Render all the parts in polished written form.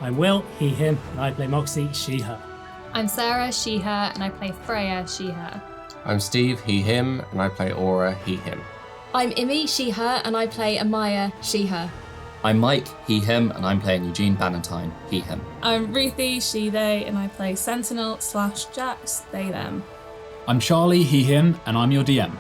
I'm Will, he, him, and I play Moxie, she, her. I'm Sarah, she, her, and I play Freya, she, her. I'm Steve, he, him, and I play Aura, he, him. I'm Imi, she, her, and I play Amaya, she, her. I'm Mike, he, him, and I'm playing Eugene Bannatyne, he, him. I'm Ruthie, she, they, and I play Sentinel / Jax, they, them. I'm Charlie, he, him, and I'm your DM.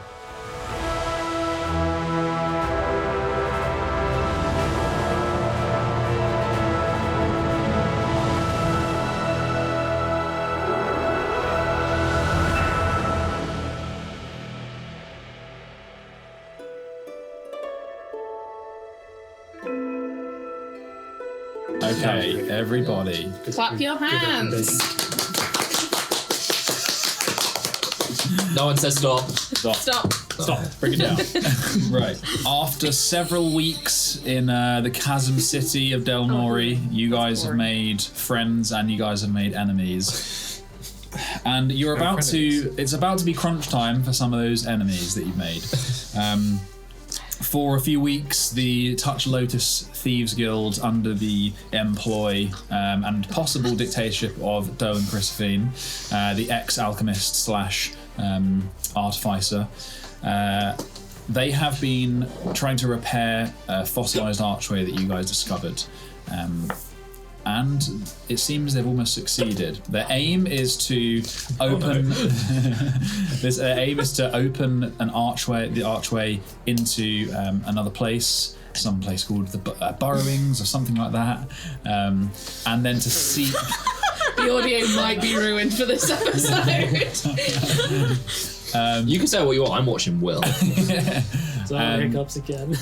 Okay, everybody. Clap your hands. No one says stop. Stop. Bring it down. Right. After several weeks in the chasm city of Del Nori, you guys have made friends and you guys have made enemies. And you're about to... It's about to be crunch time for some of those enemies that you've made. For a few weeks, the Touch Lotus Thieves Guild, under the employ and possible dictatorship of Dolan Crissaphaene, the ex-alchemist / artificer, they have been trying to repair a fossilised archway that you guys discovered. And it seems they've almost succeeded. Their aim is to open an archway, the archway into another place, some place called the burrowings or something like that, and then to seek. The audio might be ruined for this episode. You can say what you want. I'm watching Will. So hiccups again.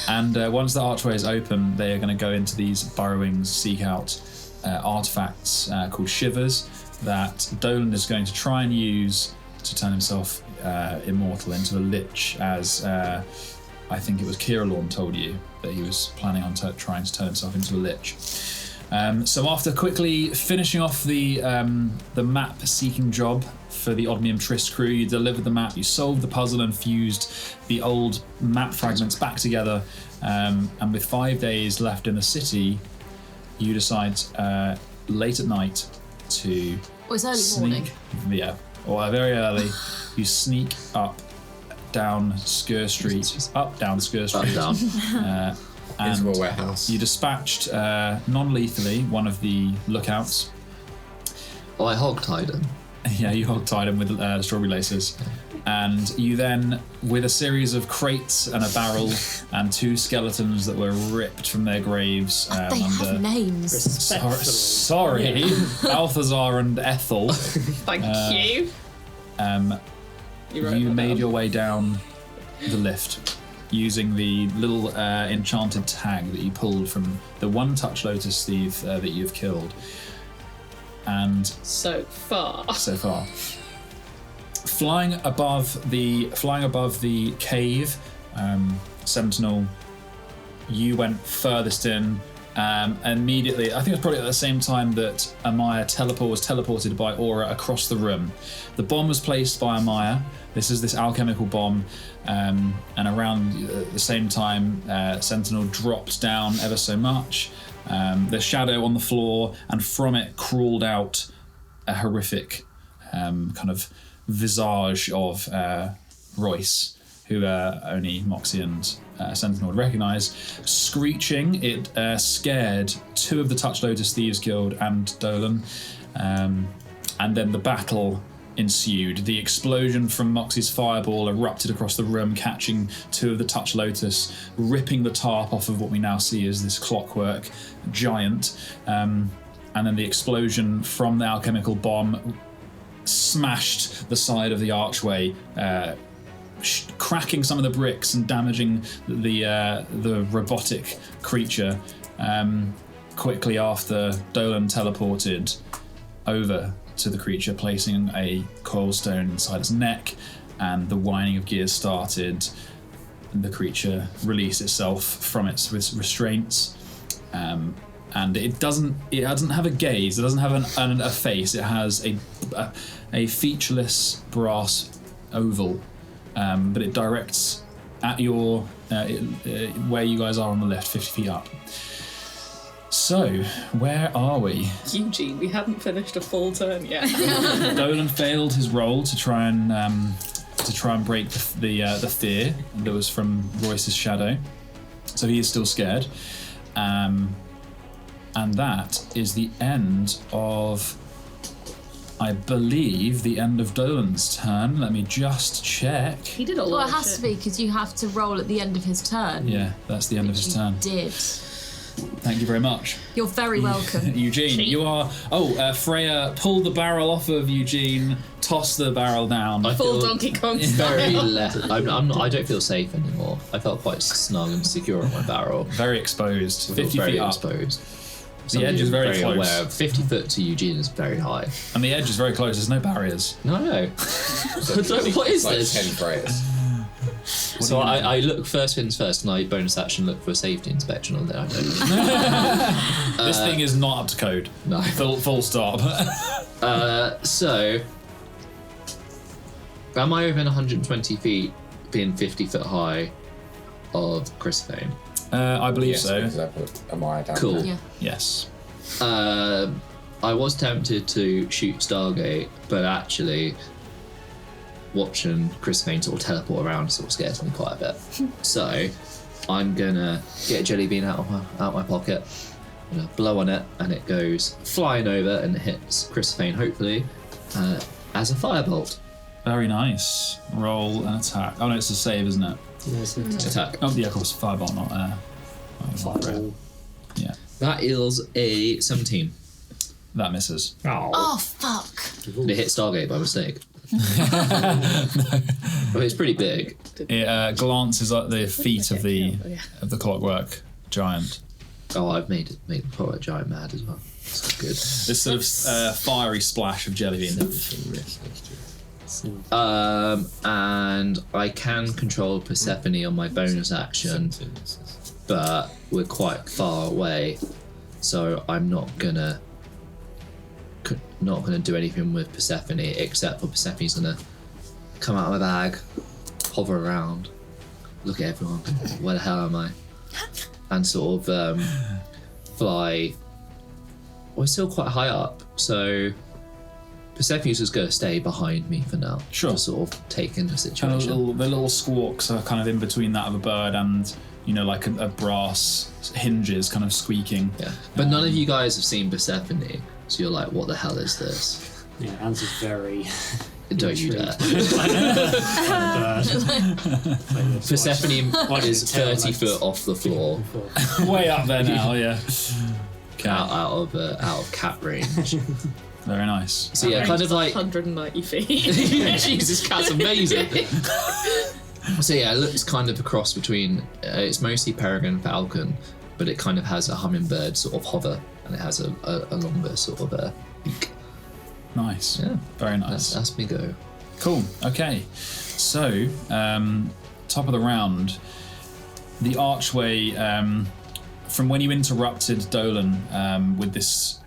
And once the archway is open, they are going to go into these burrowings, seek out artifacts called Schivers that Dolan is going to try and use to turn himself immortal into a lich, as I think it was Kirillorn told you that he was planning on trying to turn himself into a lich. So after quickly finishing off the map seeking job for the Odmium Trist crew, you delivered the map, you solved the puzzle and fused the old map fragments back together, and with 5 days left in the city, you decide late at night to It's early sneak, morning. or very early, you sneak down Skur Street, up down Skur Street, Into a and warehouse. you dispatched non-lethally one of the lookouts. Well, I hog-tied him. Yeah, you hog-tied him with strawberry laces. And you then, with a series of crates and a barrel and 2 skeletons that were ripped from their graves. They have names. Sorry, Balthazar and Ethel. Thank you. You made your way down the lift using the little enchanted tag that you pulled from the one Touch Lotus thief that you've killed. And So far. Flying above the cave, Sentinel, you went furthest in. Immediately, I think it was probably at the same time that Amaya was teleported by Aura across the room. The bomb was placed by Amaya. This is this alchemical bomb, and around the same time, Sentinel dropped down ever so much. The shadow on the floor, and from it crawled out a horrific kind of visage of Royce, who only Moxie and Sentinel would recognise. Screeching, it scared 2 of the Touch Lotus Thieves Guild and Dolan, and then the battle ensued. The explosion from Moxie's fireball erupted across the room, catching 2 of the Touch Lotus, ripping the tarp off of what we now see as this clockwork giant, and then the explosion from the alchemical bomb smashed the side of the archway, cracking some of the bricks and damaging the robotic creature. Quickly after, Dolan teleported over to the creature, placing a coil stone inside its neck, and the whining of gears started. The creature released itself from its restraints, and it doesn't have a gaze. It doesn't have a face. It has a featureless brass oval, but it directs at your where you guys are on the lift, 50 feet up. So, where are we? Eugene, we hadn't finished a full turn yet. Dolan failed his roll to try and break the fear that was from Royce's shadow. So he is still scared. And that is the end of, I believe, the end of Dolan's turn. Let me just check. He did a lot Well, it of has shit. to be because you have to roll at the end of his turn. Yeah, that's the end of his turn. Did. Thank you very much. You're very welcome. Eugene, you are... Freya pulled the barrel off of Eugene, tossed the barrel down. Full Donkey Kong Very style. I'm not, I don't feel safe anymore. I felt quite snug and secure on my barrel. Very exposed. I feel 50 very feet up. exposed. The edge is very close. aware. 50 foot to Eugene is very high. And the edge is very close. There's no barriers. No. What is like this? 10 Freyas. So I look first things first, and I bonus action look for a safety inspection, and then I don't. This thing is not up to code. No. Full stop. So, am I within 120 feet, being 50 foot high, of Crissaphaene? I believe Yes, so. because I put Amaya down Cool. there. Yeah. Yes. I was tempted to shoot Stargate, but actually, watching Crissaphaene sort of teleport around sort of scares me quite a bit. So, I'm gonna get a jelly bean out my pocket, I'm gonna blow on it, and it goes flying over and hits Crissaphaene, hopefully, as a firebolt. Very nice. Roll an attack. Oh no, it's a save, isn't it? Attack. Oh yeah, of course. Fireball, not Fireball. Yeah, That is a 17. that misses. Oh, fuck. Did it hit Stargate by mistake? Well, it's pretty big. It glances at the feet of the clockwork giant. Oh, I've made the poor giant mad as well. That's good. This sort of fiery splash of jelly bean. And I can control Persephone on my bonus action, but we're quite far away, so I'm not gonna do anything with Persephone, except for Persephone's gonna come out of my bag, hover around, look at everyone, where the hell am I? And sort of fly. We're still quite high up, so Persephone's just going to stay behind me for now. Sure. To sort of take in the Kind situation. of the little squawks are kind of in between that of a bird and, you know, like a brass hinges kind of squeaking. Yeah. But none of you guys have seen Persephone, so you're like, what the hell is this? Yeah, Hans is very. Don't you dare. Persephone Persephone is 30 foot off the floor, Way up there now, yeah. out of cat range. Very nice. So yeah, kind of like 190 feet. Jesus, cat's amazing. So yeah, it looks kind of a cross between. It's mostly peregrine falcon, but it kind of has a hummingbird sort of hover, and it has a longer sort of beak. Nice. Yeah, Very nice. that's me go. Cool. Okay. So, top of the round, the archway. From when you interrupted Dolan with this,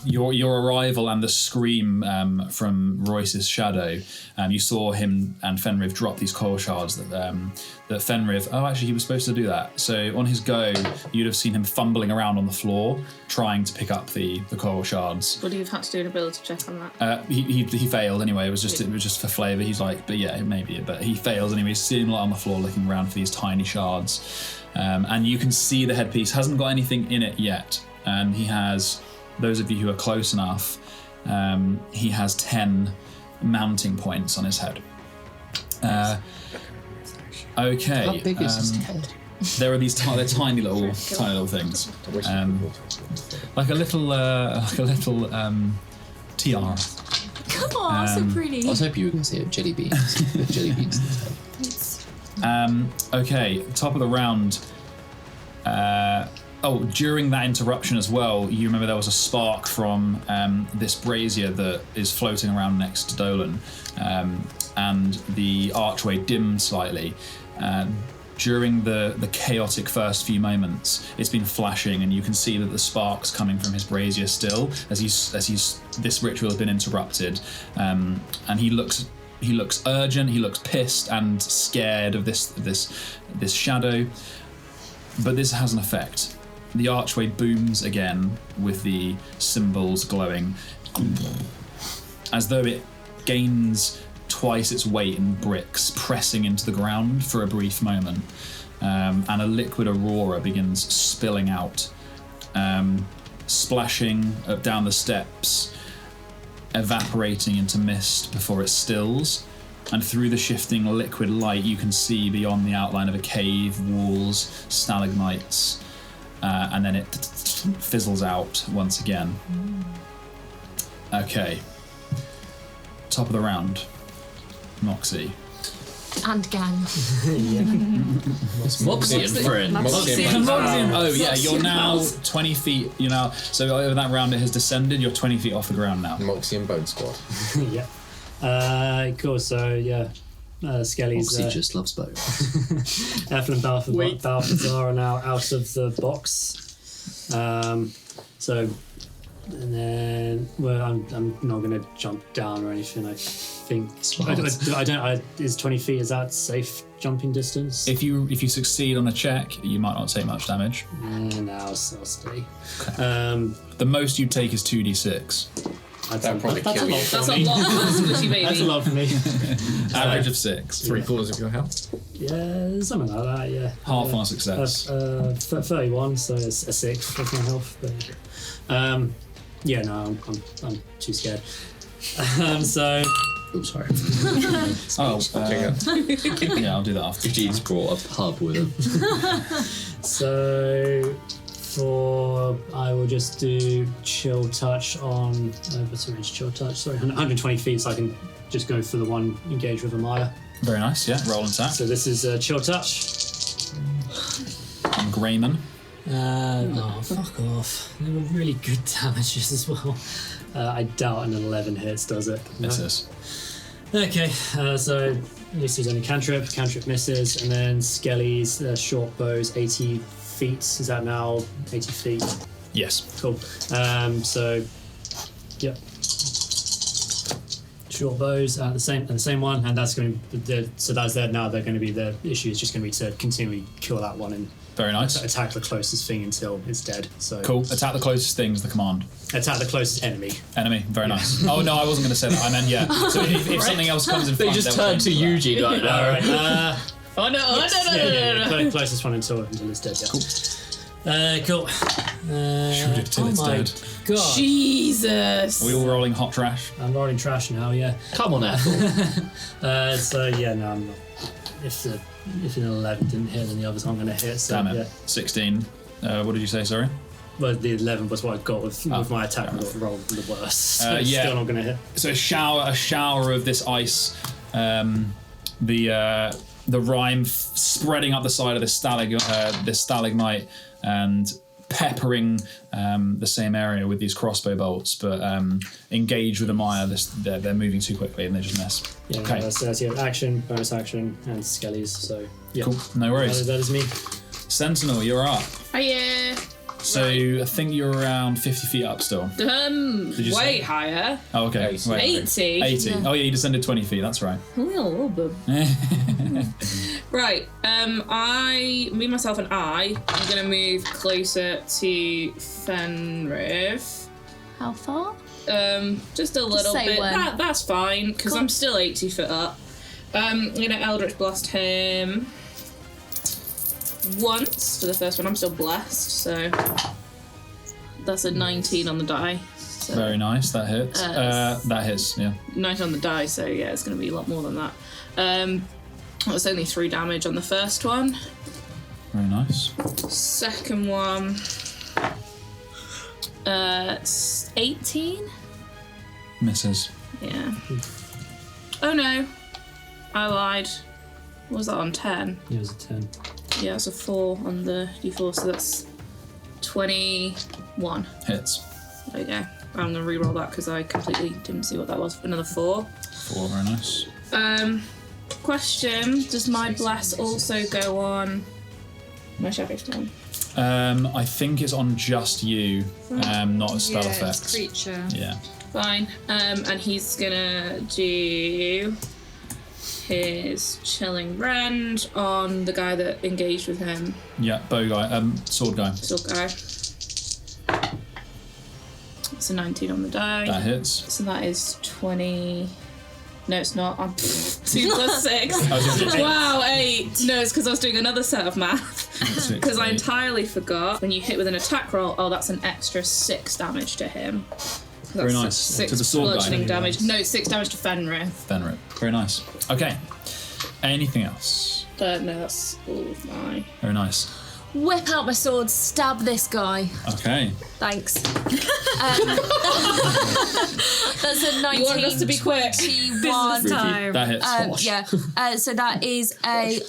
your arrival and the scream from Royce's shadow, you saw him and Fenrir drop these coil shards that Fenrir. Oh, actually, he was supposed to do that. So on his go, you'd have seen him fumbling around on the floor trying to pick up the coil shards. Would he have had to do an ability check on that? He failed anyway. It was just for flavour. He's like, but yeah, maybe. But he fails anyway. He's sitting on the floor looking around for these tiny shards, and you can see the headpiece hasn't got anything in it yet. And he has, those of you who are close enough, he has 10 mounting points on his head. Okay. How big is his head? There are these they're tiny little things, like a little tiara. Come on, so pretty. I was hoping you were going to say jelly beans. Jelly beans in his head. Okay, top of the round. During that interruption as well, you remember there was a spark from this brazier that is floating around next to Dolan, and the archway dimmed slightly. During the chaotic first few moments, it's been flashing, and you can see that the sparks coming from his brazier still, as this ritual has been interrupted, and he looks urgent, he looks pissed and scared of this shadow, but this has an effect. the archway booms again with the symbols glowing, as though it gains twice its weight in bricks, pressing into the ground for a brief moment. And a liquid aurora begins spilling out, splashing down the steps, evaporating into mist before it stills. And through the shifting liquid light, you can see beyond the outline of a cave, walls, stalagmites, and then it fizzles out once again. Okay. Top of the round. Moxie. And gang. Moxie and friend. Moxie and Oh yeah, you're now 20 feet. You know, so over that round it has descended. You're 20 feet off the ground now. Moxie and Bone Squad. Yeah. Cool. So yeah, Skelly's. Moxie just loves both. Ethel and Balthazar are now out of the box. So, and then I'm not going to jump down or anything. I think I don't. Is 20 feet? Is that safe jumping distance? If you succeed on a check, you might not take much damage. And I'll stay. The most you take is 2d6. That'd probably that's kill a you. lot for That's a me. lot of squishy baby. That's a lot for me. Average of 6. 3/4 of your health. Yeah, something like that. Yeah. Half on a success. 31, so it's a sixth of my health. But, yeah, no, I'm too scared. So. Oh, sorry. Yeah, I'll do that after. Eugene's brought a pub with him. So. I will just do chill touch on what's the range? Chill touch. Sorry, 120 feet, so I can just go for the one engage with Amaya. Very nice. Yeah, roll and attack. So this is chill touch. And Grayman. Fuck off. They were really good damages as well. I doubt an 11 hits, does it? No? Misses. Okay, so this is only cantrip misses, and then Skelly's short bows, 80 feet. Is that now 80 feet? Yes. Cool. So, yep. Short bows, the same one, and that's going to. So that's there now. They're going to be the issue is just going to be to continually kill that one and Very nice. attack the closest thing until it's dead. So Cool. Attack the closest thing is the command. attack the closest enemy. Enemy. Very nice. Oh no, I wasn't going to say that. I meant yeah. So if something else comes in They front, just they'll turned to change that. Eugene like that. All right. Oh no! Yeah. Closest one until it's dead. Yeah. Cool. Shoot it till Oh it's my dead. god. Jesus. Are we all rolling hot trash? I'm rolling trash now. Yeah. Come on, Ethel. So yeah, no, I'm not. If an 11 didn't hit, then the others aren't going to hit. So, Damn it. Yeah. 16. What did you say? Sorry. Well, the 11 was what I got with my attack roll the worst. So it's still not going to hit. So a shower of this ice. The rime spreading up the side of this stalagmite and peppering the same area with these crossbow bolts, but engage with Amaya. They're moving too quickly and they just miss. Yeah, Okay. that's your action, bonus action, and Skelly's. So yeah, Cool. No worries. That is me. Sentinel, you're up. Oh yeah. So I think you're around 50 feet up still. Did you Way say? higher. Oh, okay. 80. Wait. 80. 80. Yeah. Oh yeah, you descended 20 feet. That's right. Oh, bub. Right. Me, myself, and I'm gonna move closer to Fenriv. How far? Just a little say bit. when. That's fine because I'm still 80 foot up. I'm gonna Eldritch Blast him once for the first one. I'm still blessed, so that's a 19 on the die. So Very nice. That hits. That hits. Yeah. 19 on the die, so yeah, it's gonna be a lot more than that. That was only 3 damage on the first one. Very nice. Second one, 18. Misses. Yeah. Oh no, I lied. What was that on 10? It was a 10. Yeah, it's a 4 on the d4, so that's 21. Hits. There we go. I'm gonna re-roll that because I completely didn't see what that was. Another 4. 4. Very nice. Question: does my bless also go on my shadowspawn? I think it's on just you, not a spell effect. Creature. Yeah. Fine. And he's gonna do his chilling rend on the guy that engaged with him. Yeah, bow guy, sword guy. Sword guy. It's a 19 on the die. That hits. So that is 20. No, it's not. I'm 2 plus 6. Wow, 8. No, it's because I was doing another set of math. Because I entirely forgot. When you hit with an attack roll, that's an extra 6 damage to him. Very nice. 6 To the sword guy. bludgeoning damage. No, 6 damage to Fenrir. Fenrir. Very nice. Okay. Anything else? No, that's all of my. Very nice. Whip out my sword, stab this guy. Okay. Thanks. That's a 19. You wanted us to be quick. 21. Time. That hits. Yeah. So that is a.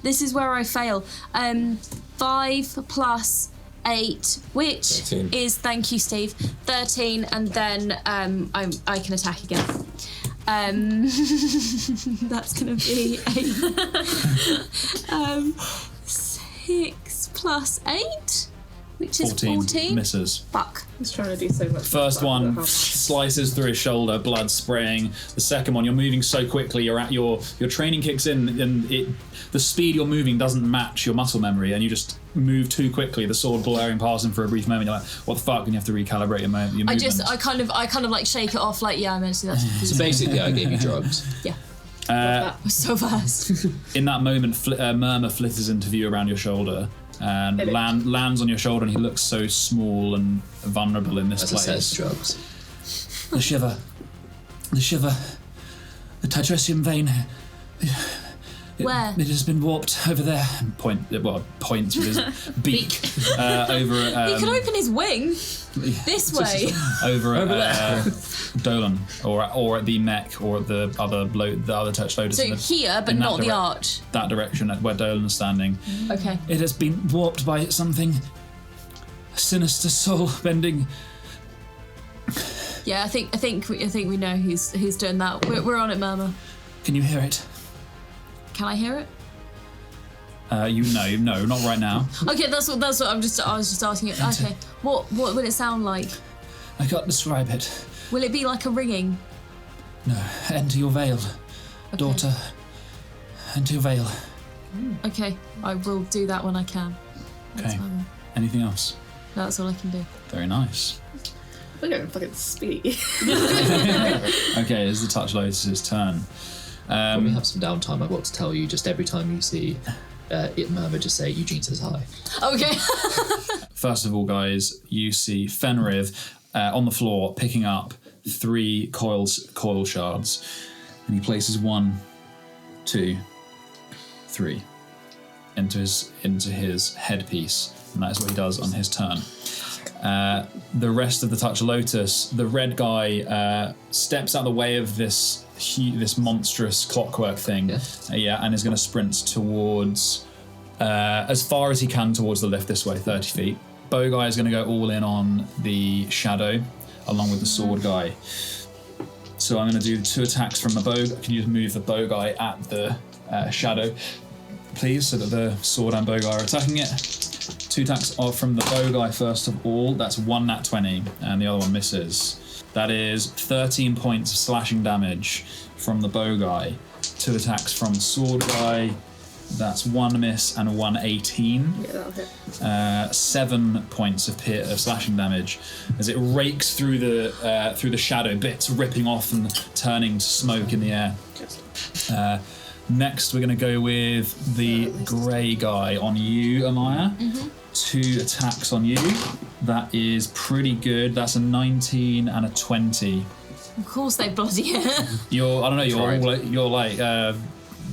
This is where I fail. 5 plus 8, which 13. is, thank you, Steve, 13, and then I can attack again. That's gonna be 6 plus 8, which is 14. Misses. Fuck. He's trying to do so much. First one slices through his shoulder, blood spraying. The second one, you're moving so quickly, your training kicks in, and the speed you're moving doesn't match your muscle memory, and you just move too quickly. The sword blaring past him for a brief moment. You're like, what the fuck? And you have to recalibrate your movement. I kind of like shake it off, like, yeah, I meant to do that. So basically, I gave you drugs. Yeah. That was so fast. In that moment, Murmur flitters into view around your shoulder and lands on your shoulder, and he looks so small and vulnerable in this As place. I said, drugs. The shiver, the Titresium vein. Where? It has been warped over there. Points with his beak over. He can open his wing this way. Over Dolan, or at the mech, or at the other Touch Lotus. So here, but not the arch. That direction, where Dolan is standing. Okay. It has been warped by something. A sinister soul bending. Yeah, I think we know who's doing that. We're on it, Murmur. Can you hear it? Can I hear it? No, not right now. Okay, that's what I was just asking it. Okay, what will it sound like? I can't describe it. Will it be like a ringing? No, enter your veil, daughter. Enter your veil. Okay, I will do that when I can. That's Okay. fine. Anything else? No, that's all I can do. Very nice. We're going fucking speedy. Okay, it's the Touch Lotus's turn. When we have some downtime, I've got to tell you, just every time you see it Murmur, just say, Eugene says hi. Okay. First of all, guys, you see Fenrir on the floor picking up 3 coil shards, and he places 1, 2, 3 into his headpiece, and that is what he does on his turn. The rest of the Touch Lotus, the red guy steps out of the way of this monstrous clockwork thing, and is going to sprint towards as far as he can towards the lift this way, 30 feet. Bow guy is going to go all in on the shadow along with the sword guy. So I'm going to do 2 attacks from the bow. Can you just move the bow guy at the shadow, please, so that the sword and bow guy are attacking it? 2 attacks are from the bow guy first of all. That's 1 nat 20, and the other one misses. That is 13 points of slashing damage from the bow guy. 2 attacks from the sword guy. That's 1 miss and 1 18. Yeah, that'll hit. 7 points of slashing damage as it rakes through the shadow, bits ripping off and turning to smoke in the air. Next, we're going to go with the grey guy on you, Amaya. 2 attacks on you. That is pretty good. That's a 19 and a 20. Of course they bloody hit. You're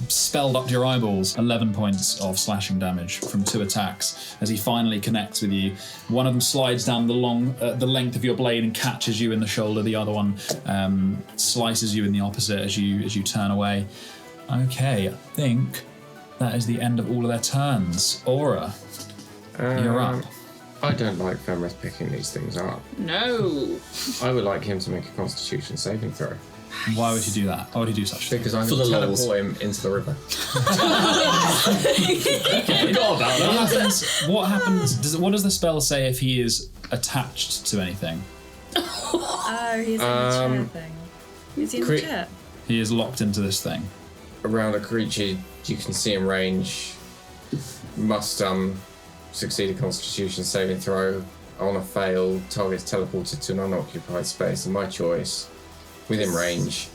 spelled up to your eyeballs. 11 points of slashing damage from 2 attacks as he finally connects with you. One of them slides down the length of your blade and catches you in the shoulder. The other one slices you in the opposite as you turn away. Okay, I think that is the end of all of their turns. Aura, you're up. I don't like Fenris picking these things up. No. I would like him to make a Constitution saving throw. Why would you do that? Why would you do such a thing? Because I'm going to teleport him into the river. Forgot about that. What happens? What does the spell say if he is attached to anything? Oh, he's in the chair thing. Is he in the chair? He is locked into this thing. around a creature you can see in range must succeed a Constitution saving throw. On a fail, target's teleported to an unoccupied space, and my choice, within range.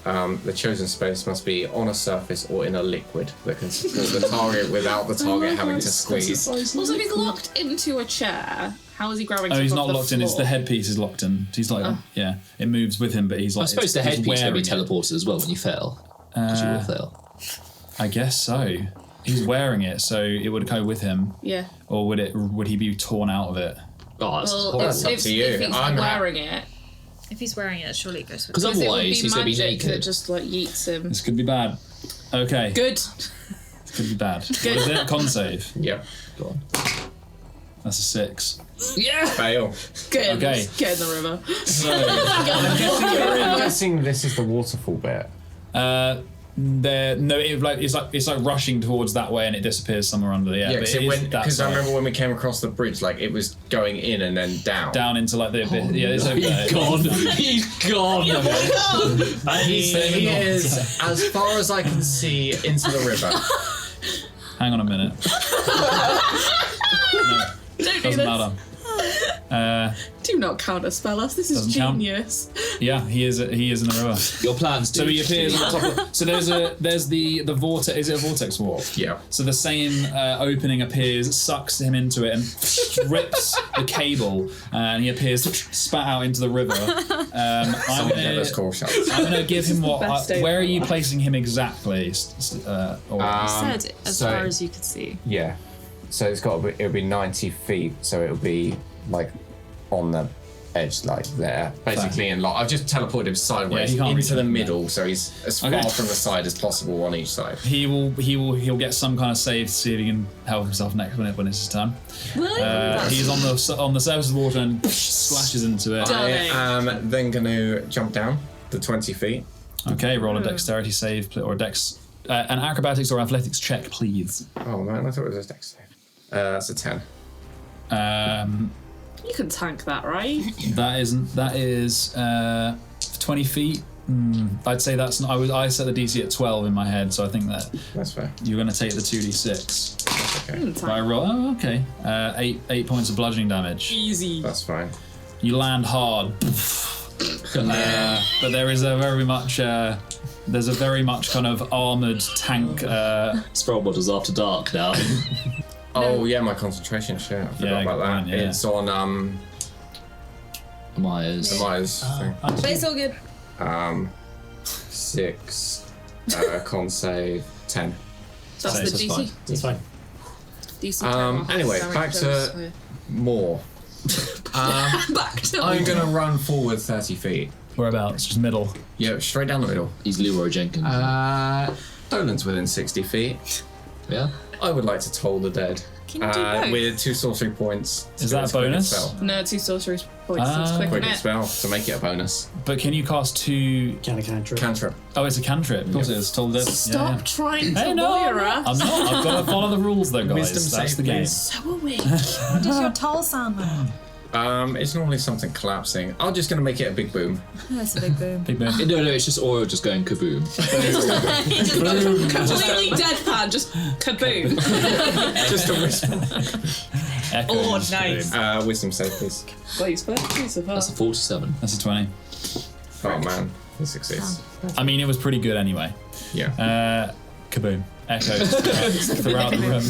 The chosen space must be on a surface or in a liquid that can support the target without the target having to squeeze. Also, if he's locked into a chair, how is he grabbing? Oh, he's not locked in. It's the headpiece is locked in. He's like, yeah, it moves with him, but he's like. I suppose the headpiece will be wearing it. teleported as well when you fail. Because you will fail. I guess so. He's wearing it, so it would go with him. Yeah. Or would he be torn out of it? Oh, That's up to you. If he's wearing it. If he's wearing it, surely it goes with Because otherwise, he's going to be That naked. just like yeets him. This could be bad. Okay. Good. This could be bad. What is it? Con save. Yep. Go on. That's a 6. Yeah. Fail. Get Okay. Get in the river. So, I'm guessing this is the waterfall bit. it's like rushing towards that way and it disappears somewhere under the Yeah, but it is that because I side. remember when we came across the bridge, like it was going in and then down. Into like the it's over there. He's gone. He is, as far as I can see, into the river. Hang on a minute. Don't do Doesn't this. matter. Do not counter spell us. This is Doesn't count. genius. Yeah, he is in the river. Your plans do. So he appears on top of, so there's the vortex. Is it a vortex wall? Yeah. So the same opening appears, sucks him into it, and rips the cable, and he appears spat out into the river. I'm gonna give him where are you placing him exactly? said as so- far as you could see. Yeah. So it'll be 90 feet, so it'll be like on the edge, like there, basically in lock. I've just teleported him sideways he can't reach into the him. middle, so he's as far from the side as possible on each side. He'll get some kind of save to see if he can help himself next when it's his turn. He's on the surface of the water and splashes into it. I am then going to jump down the 20 feet. Okay, roll a dexterity save or a dex, an acrobatics or athletics check, please. Oh man, I thought it was a dex save. That's a 10. You can tank that, right? That is 20 feet. I'd say that's not. I set the DC at 12 in my head, so I think That's fair. you're going to take the 2d6. That's okay. If I roll, okay, 8 points of bludgeoning damage. Easy. That's fine. You land hard, but there is a very much kind of armored tank. Spell models after dark now. Oh yeah, my concentration. Shit, I forgot about that. Yeah. It's on Amaya's. Amaya's thing. But it's all good. 6 con save 10. That's the That's DC. fine. That's fine. DC. Anyway, back to more. back to. I'm gonna run forward 30 feet. Whereabouts? Just middle. Yeah, straight down the middle. He's Leroy Jenkins. Dolan's within 60 feet. Yeah. I would like to toll the dead. Can you do both? With 2 sorcery points. Is that a bonus? Spell. No, 2 sorcery points. It's Ah. quick Quick it. spell to make it a bonus. But can you cast 2? Can a cantrip. Cantrip. Oh, it's a cantrip. Of course it is. Told it. Stop trying to Hey, no, lawyer us. I'm not. I've got to follow the rules, though, guys. Wisdom That's save, the game. please. So awake. What does your toll sound like? It's normally something collapsing. I'm just gonna make it a big boom. That's a big boom. Big man. No, it's just oil just going kaboom. Completely deadpan, just kaboom. Just a whisper. Oh, nice. Wisdom save, please. Please, please, That's a 47. That's a 20. Oh man, this succeeds. I mean, it was pretty good anyway. Yeah. Kaboom. Echoes throughout the room.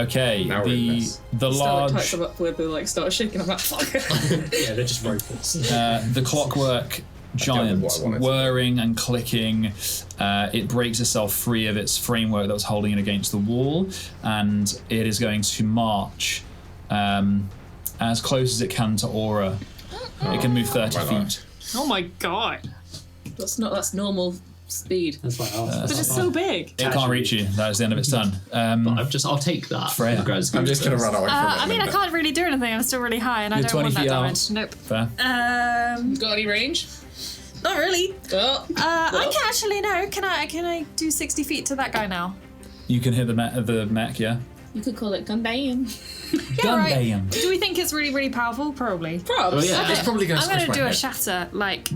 Okay, Now we're in this. the Stalactites large, are up with the like start shaking. I'm like, fuck. Yeah, they're just robots. the clockwork giant what I wanted. whirring and clicking. It breaks itself free of its framework that was holding it against the wall, and it is going to march as close as it can to Aura. It can move 30 well done. feet. Oh my god. That's normal speed. That's my ass. But it's so big. It can't reach you. That is the end of its turn. I'll take that. Freya. For the grand scheme I'm of just gonna things. run away from it. I mean, I can't really do anything. I'm still really high, and I You're don't want 20 that feet out. damage. Nope. Fair. Got any range? Not really. Oh. I can actually no. Can I do 60 feet to that guy now? You can hit the mech, yeah? You could call it Gundam. Yeah, right. Gundam. Do we think it's really, really powerful? Probably. Probs. Oh, yeah. Okay. It's probably gonna I'm squish gonna my do a head. shatter, like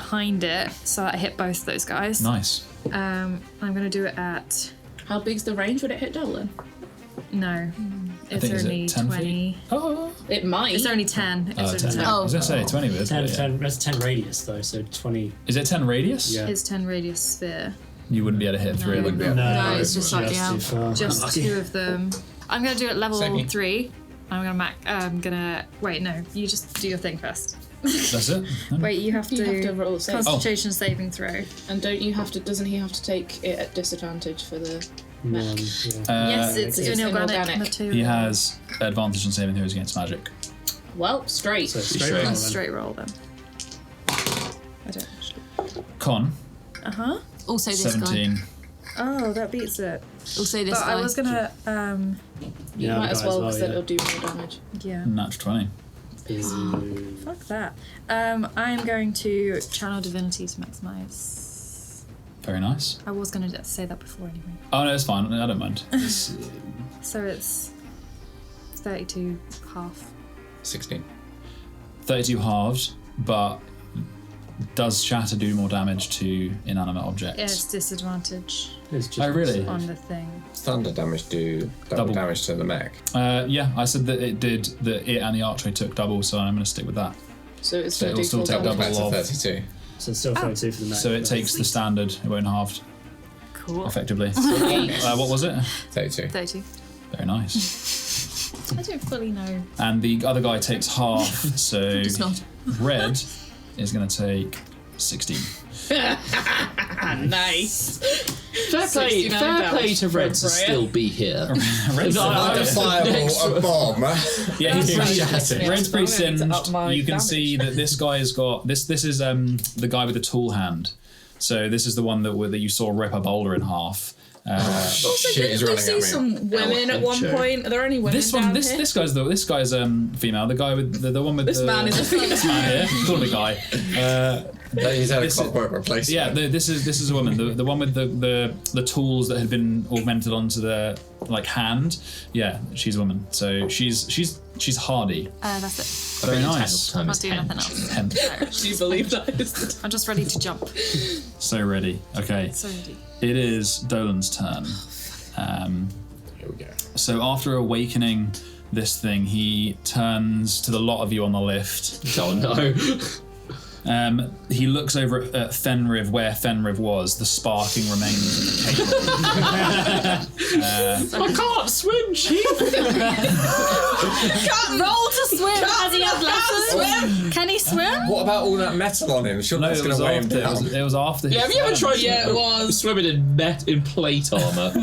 behind it, so I hit both those guys. Nice. I'm going to do it at... How big's the range? Would it hit Dolan? No. It's think, is it only 10 feet? 20. Oh. It might. It's only 10. It's only 10. I was going to say 20, but 10, that's 10 radius though, so 20. Is it 10 radius? Yeah. It's 10 radius sphere. You wouldn't be able to hit 3 of them. No, it's just slightly too out. far. Just 2 of them. I'm going to do it level Same. 3. I'm gonna wait. No, you just do your thing first. That's it? Wait, you have You to, have to roll a save. Constitution saving throw. And don't you have to? Doesn't he have to take it at disadvantage for the mech? Yeah. Yes, it's it's inorganic inorganic. material. He has advantage on saving throws against magic. Well, straight. So Straight. straight roll then. Straight roll then. I don't actually. Con, Also this 17. Oh, that beats it. Also this But guy. I was gonna, You Yeah, might the as guy well as because well, then it'll do more damage. yeah. Natural 20. Ooh. Fuck that. I'm going to channel divinity to maximize. Very nice. I was gonna say that before anyway. Oh, no, it's fine. I don't mind. It's, So it's 32 half. 16. 32 halved, but does shatter do more damage to inanimate objects? Yeah, it's disadvantage It's just Oh, really? on the thing. Thunder damage do double Double. damage to the mech. Yeah, I said that it did, that it and the Archway took double, so I'm going to stick with that. So it's So going it'll to still do full take damage. double. Back to of- 32. So it's still 32 for the mech. So it but- takes the standard, it won't halved, Cool. effectively. What was it? 32. 32. Very nice. I don't fully know. And the other guy takes half, so It's not. red is going to take 16. Nice. Fair play 69 to damage Red for to Freya. still be here. Red's Undeniable, a bomb. Yeah, he's pretty, Shattered. Red's pretty I'm going to up singed. my You can damage. see that this guy has got this is the guy with the tool hand. So this is the one that you saw rip a boulder in half. Also, Shit is didn't we running see at me. some women at one Adventure. point? Are there any women This down one, here? this guy's female. The guy with the one with This the man is a female. This man here, call him a guy. He's had a This is- clockwork replacement. Yeah, this is a woman. The one with the tools that had been augmented onto the hand. Yeah, she's a woman. So she's hardy. That's it. Very I think the nice. technical term I'll is do hen. nothing else. Hen. Do you believe that? I'm just ready to jump. So ready. Okay. So ready. It is Dolan's turn. Here we go. So after awakening this thing, he turns to the lot of you on the lift. Oh no. He looks over at Fenriv, where Fenriv was, the sparking remains of the cable. I can't swim, Chief. Roll to swim. Has he had lessons? Can he swim? What about all that metal on him? Surely No, that's it going was to weigh him after. down. It was after. Yeah, have you ever tried Yeah, it was. swimming in plate armor?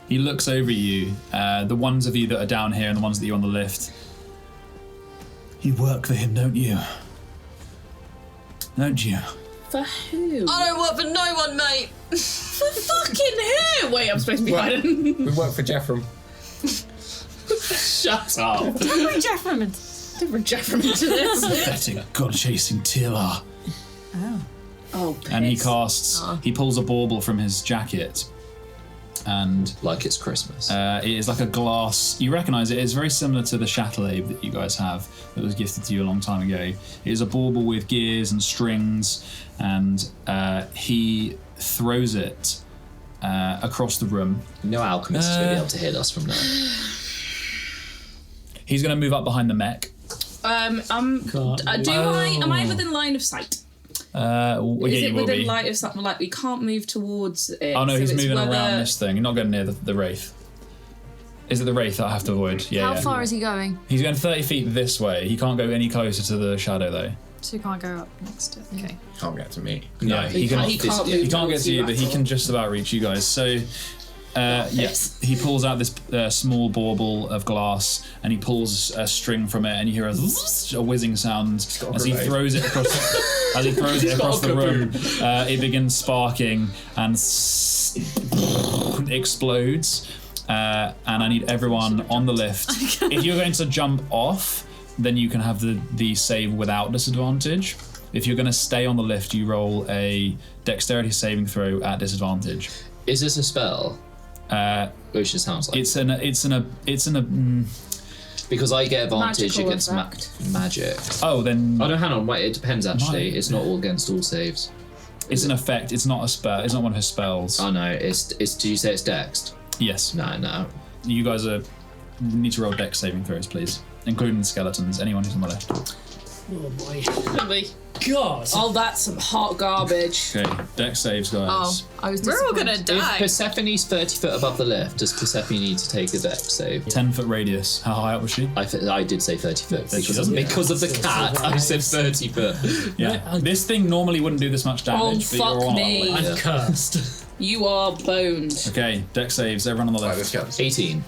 He looks over you, the ones of you that are down here and the ones that you're on the lift. You work for him, don't you? Don't you? For who? I don't work for no one, mate. For fucking who? Wait, I'm supposed to be hiding. We work for Jeffrem. Shut up. Bring Jeff Hammond. Different Jeffrem into this. Pathetic, god-chasing Tila. Oh, And he piss. casts. He pulls a bauble from his jacket, and Like it's Christmas. it is like a glass. You recognise it. It's very similar to the chatelaine that you guys have that was gifted to you a long time ago. It is a bauble with gears and strings, and he throws it across the room. No alchemist is going to be able to hit us from there. He's going to move up behind the mech. Can't Am I within line of sight? Well, Is yeah, it you will within be. light of something like we can't move towards it? Oh no, so he's it's moving whether- around this thing. You're not going near the wraith. Is it the wraith that I have to avoid? Yeah. How yeah. far is he going? He's going 30 feet this way. He can't go any closer to the shadow though. So you can't go up next to it. Okay. Can't get to me. No, he can't he move can't get towards to you, you but at he all. can just about reach you guys. So, yes, he pulls out this small bauble of glass, and he pulls a string from it, and you hear a whizzing sound as he grenade. throws it across. As he throws it across the room, it begins sparking and explodes. And I need everyone on the lift. If you're going to jump off, then you can have the save without disadvantage. If you're going to stay on the lift, you roll a dexterity saving throw at disadvantage. Is this a spell? Which it sounds like. Because I get advantage Magical against effect. magic. Oh, then Oh no, hang on, wait, it depends actually. Might. It's not all against all saves. it's an effect. It's not a spell. It's not one of his spells. Oh no, it's did you say it's dexed? Yes. No. You guys need to roll dex saving throws, please, including the skeletons. Anyone who's on the left. Oh boy. Really? God. Oh, that's some hot garbage. Okay, dex saves, guys. Oh, I was We're all gonna disappointed. die. If Persephone's 30 foot above the lift, does Persephone need to take a dex save? 10-foot radius. How high up was she? I did say 30 foot She because, doesn't. because of the cat. I said 30 foot. Yeah. This thing normally wouldn't do this much damage, but fuck you're on me. a lot. I'm cursed. You are boned. Okay, dex saves. Everyone on the Right, left. let's go. 18.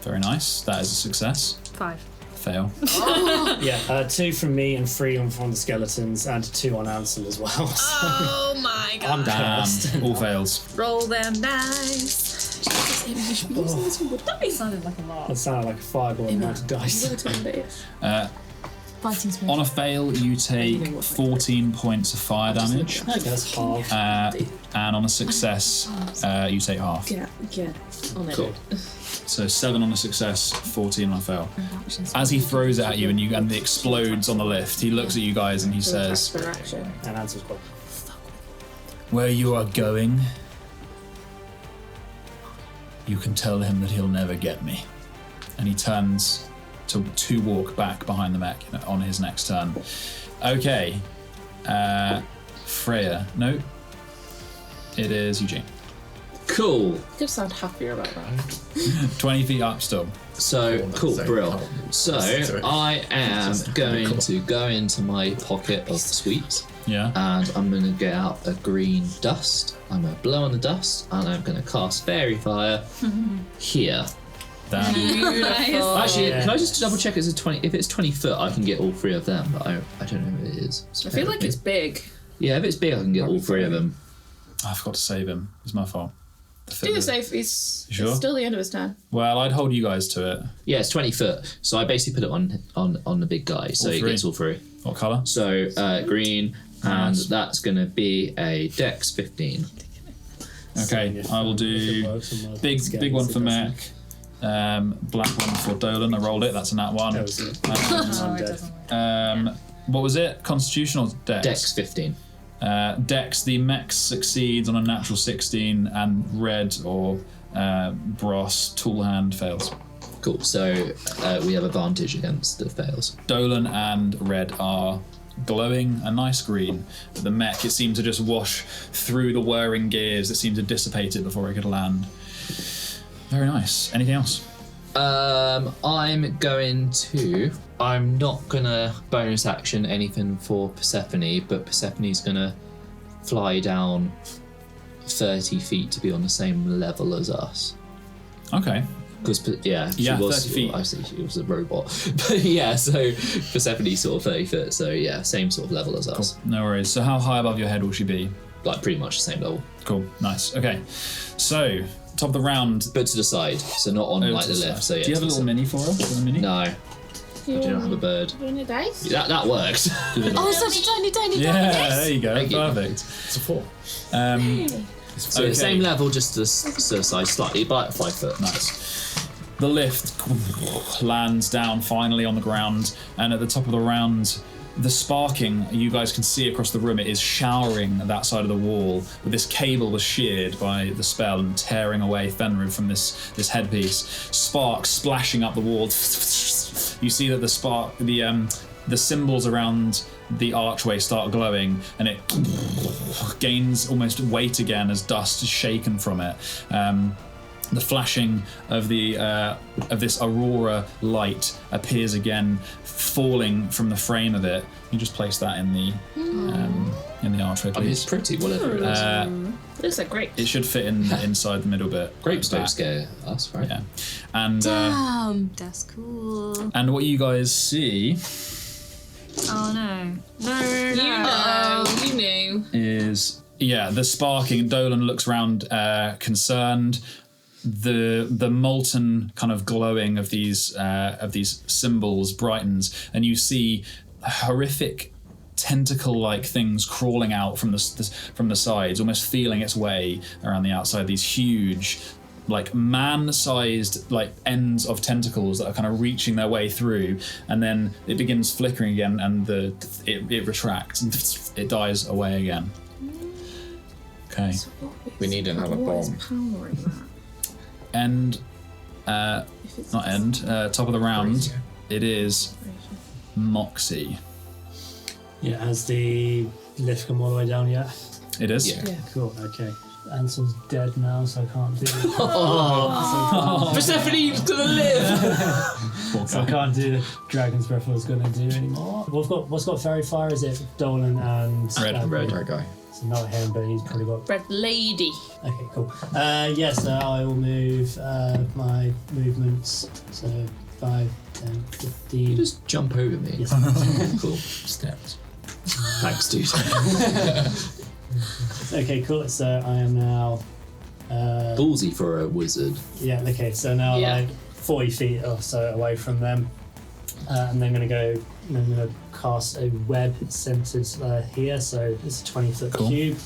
Very nice. That is a success. 5. Fail. Yeah, 2 from me and 3 from the skeletons, and 2 on Ansel as well. So Oh my god. I'm Damn. cursed. All fails. Roll them dice. That sounded like a lot. That sounded like a fireball amount of dice. Fighting spirit. On a fail, you take 14 points of fire damage, I guess half. and on a success, you take half. Get on it. Cool. So 7 on a success, 14 on a fail. As he throws it at you and it explodes on the lift, he looks at you guys and he says, For action. And Ansel's got "Where you are going, you can tell him that he'll never get me." And he turns to walk back behind the mech on his next turn. Okay. Freya. No. It is Eugene. Cool. You could sound happier about that. 20 feet up still. So, cool, so brill. cool. So, I am going to go into my pocket of sweets Yeah. and I'm going to get out a green dust. I'm going to blow on the dust and I'm going to cast fairy fire here. Damn. Beautiful. Actually, yeah. can I just double check? If it's 20 foot, I can get all 3 of them, but I don't know if it is. I feel like it's big. Yeah, if it's big, I can get all 3 of them. I forgot to save him. It's my fault. Do the safe. It's sure? still the end of his turn. Well, I'd hold you guys to it. Yeah, it's 20 foot. So I basically put it on the big guy, so All he 3? gets all 3. What colour? So green, and Nice. that's going to be a Dex 15. Okay, I will do big one for Mac. Black one for Dolan. I rolled it. That's a nat 1. That was it. Oh, it doesn't. What was it? Constitution or Dex? Dex 15. Dex, the mech succeeds on a natural 16, and red or brass tool hand fails. Cool. So we have advantage against the fails. Dolan and red are glowing a nice green, but the mech, it seemed to just wash through the whirring gears that seemed to dissipate it before it could land. Very nice. Anything else? I'm not gonna bonus action anything for Persephone, but Persephone's gonna fly down 30 feet to be on the same level as us. Okay. Because she Yeah, was 30 feet. I see she was a robot, but yeah. So Persephone's sort of 30 foot. So yeah, same sort of level as us. No worries. So how high above your head will she be? Like pretty much the same level, Cool. Nice. Okay. So, top of the round. but to the side. So not on like the left. So yeah. Do you have a to the little mini for us? A mini? side. No, I do not have a bird. You want a dice? That works. Oh, it's only tiny. Yeah, there you go. Thank you. Perfect. It's a 4. So Okay. same level, just to the side slightly, but 5 foot. Nice. The lift lands down finally on the ground, and at the top of the round, the sparking you guys can see across the room, it is showering at that side of the wall, but this cable was sheared by the spell and tearing away Fenrir from this headpiece. Sparks splashing up the wall. You see that the symbols around the archway start glowing, and it gains almost weight again as dust is shaken from it. The flashing of this aurora light appears again, falling from the frame of it. You just place that in the archway, I mean, it's please. pretty, whatever it is. Looks like grapes. It should fit inside the middle bit. Grapes don't Back. scare us, right? Yeah, and Damn, that's cool. and what you guys see Oh no. No. You knew. is the sparking. Dolan looks around, concerned. The molten kind of glowing of these symbols brightens, and you see horrific tentacle-like things crawling out from the sides, almost feeling its way around the outside. These huge like man-sized like ends of tentacles that are kind of reaching their way through, and then it begins flickering again, and it retracts and it dies away again. Okay. We need another bomb. Powering that? End. Not end. Top of the round. It is Moxie. Yeah, has the lift come all the way down yet? It is. Yeah. Cool, okay. Ansel's dead now, so I can't do it. Persephone's gonna live! So I can't do the Dragon's Breath I was going to do anymore. What's got Fairy Fire? Is it Dolan and... Red guy. So not him, but he's probably got... Red Lady. Okay, cool. So I will move my movements. So 5, 10, 15... You just jump over me. Yes. Cool. Steps. Thanks, dude. Okay, cool. So I am now... Ballsy for a wizard. Yeah, okay. So now like 40 feet or so away from them. And then I'm going to cast a web centered here. So it's a 20-foot cube.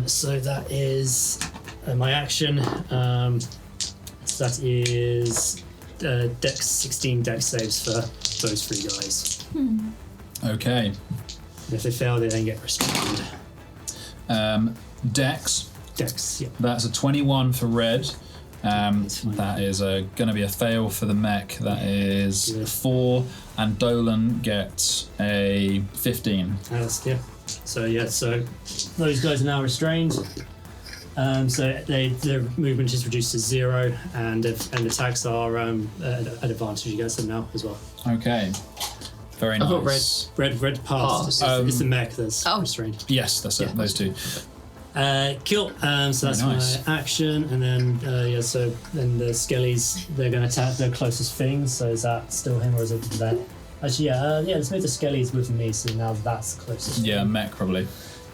So that is my action. So that is Dex 16 Dex saves for those 3 guys. Okay. And if they fail, they then get restrained. Dex. Dex, yeah. That's a 21 for red. That is going to be a fail for the mech. That is 4, and Dolan gets a 15. So so those guys are now restrained. So their movement is reduced to 0, and attacks are at advantage against them now as well. Okay. Very nice. I thought Red passed. It's the mech that's restrained. Yes, that's it. Those 2. Kill. So that's nice. my action, and then so then the skellies, they're going to attack the closest thing. So is that still him or is it that? Actually, let's move the skellies with me. So now that's closest. Yeah, mech probably.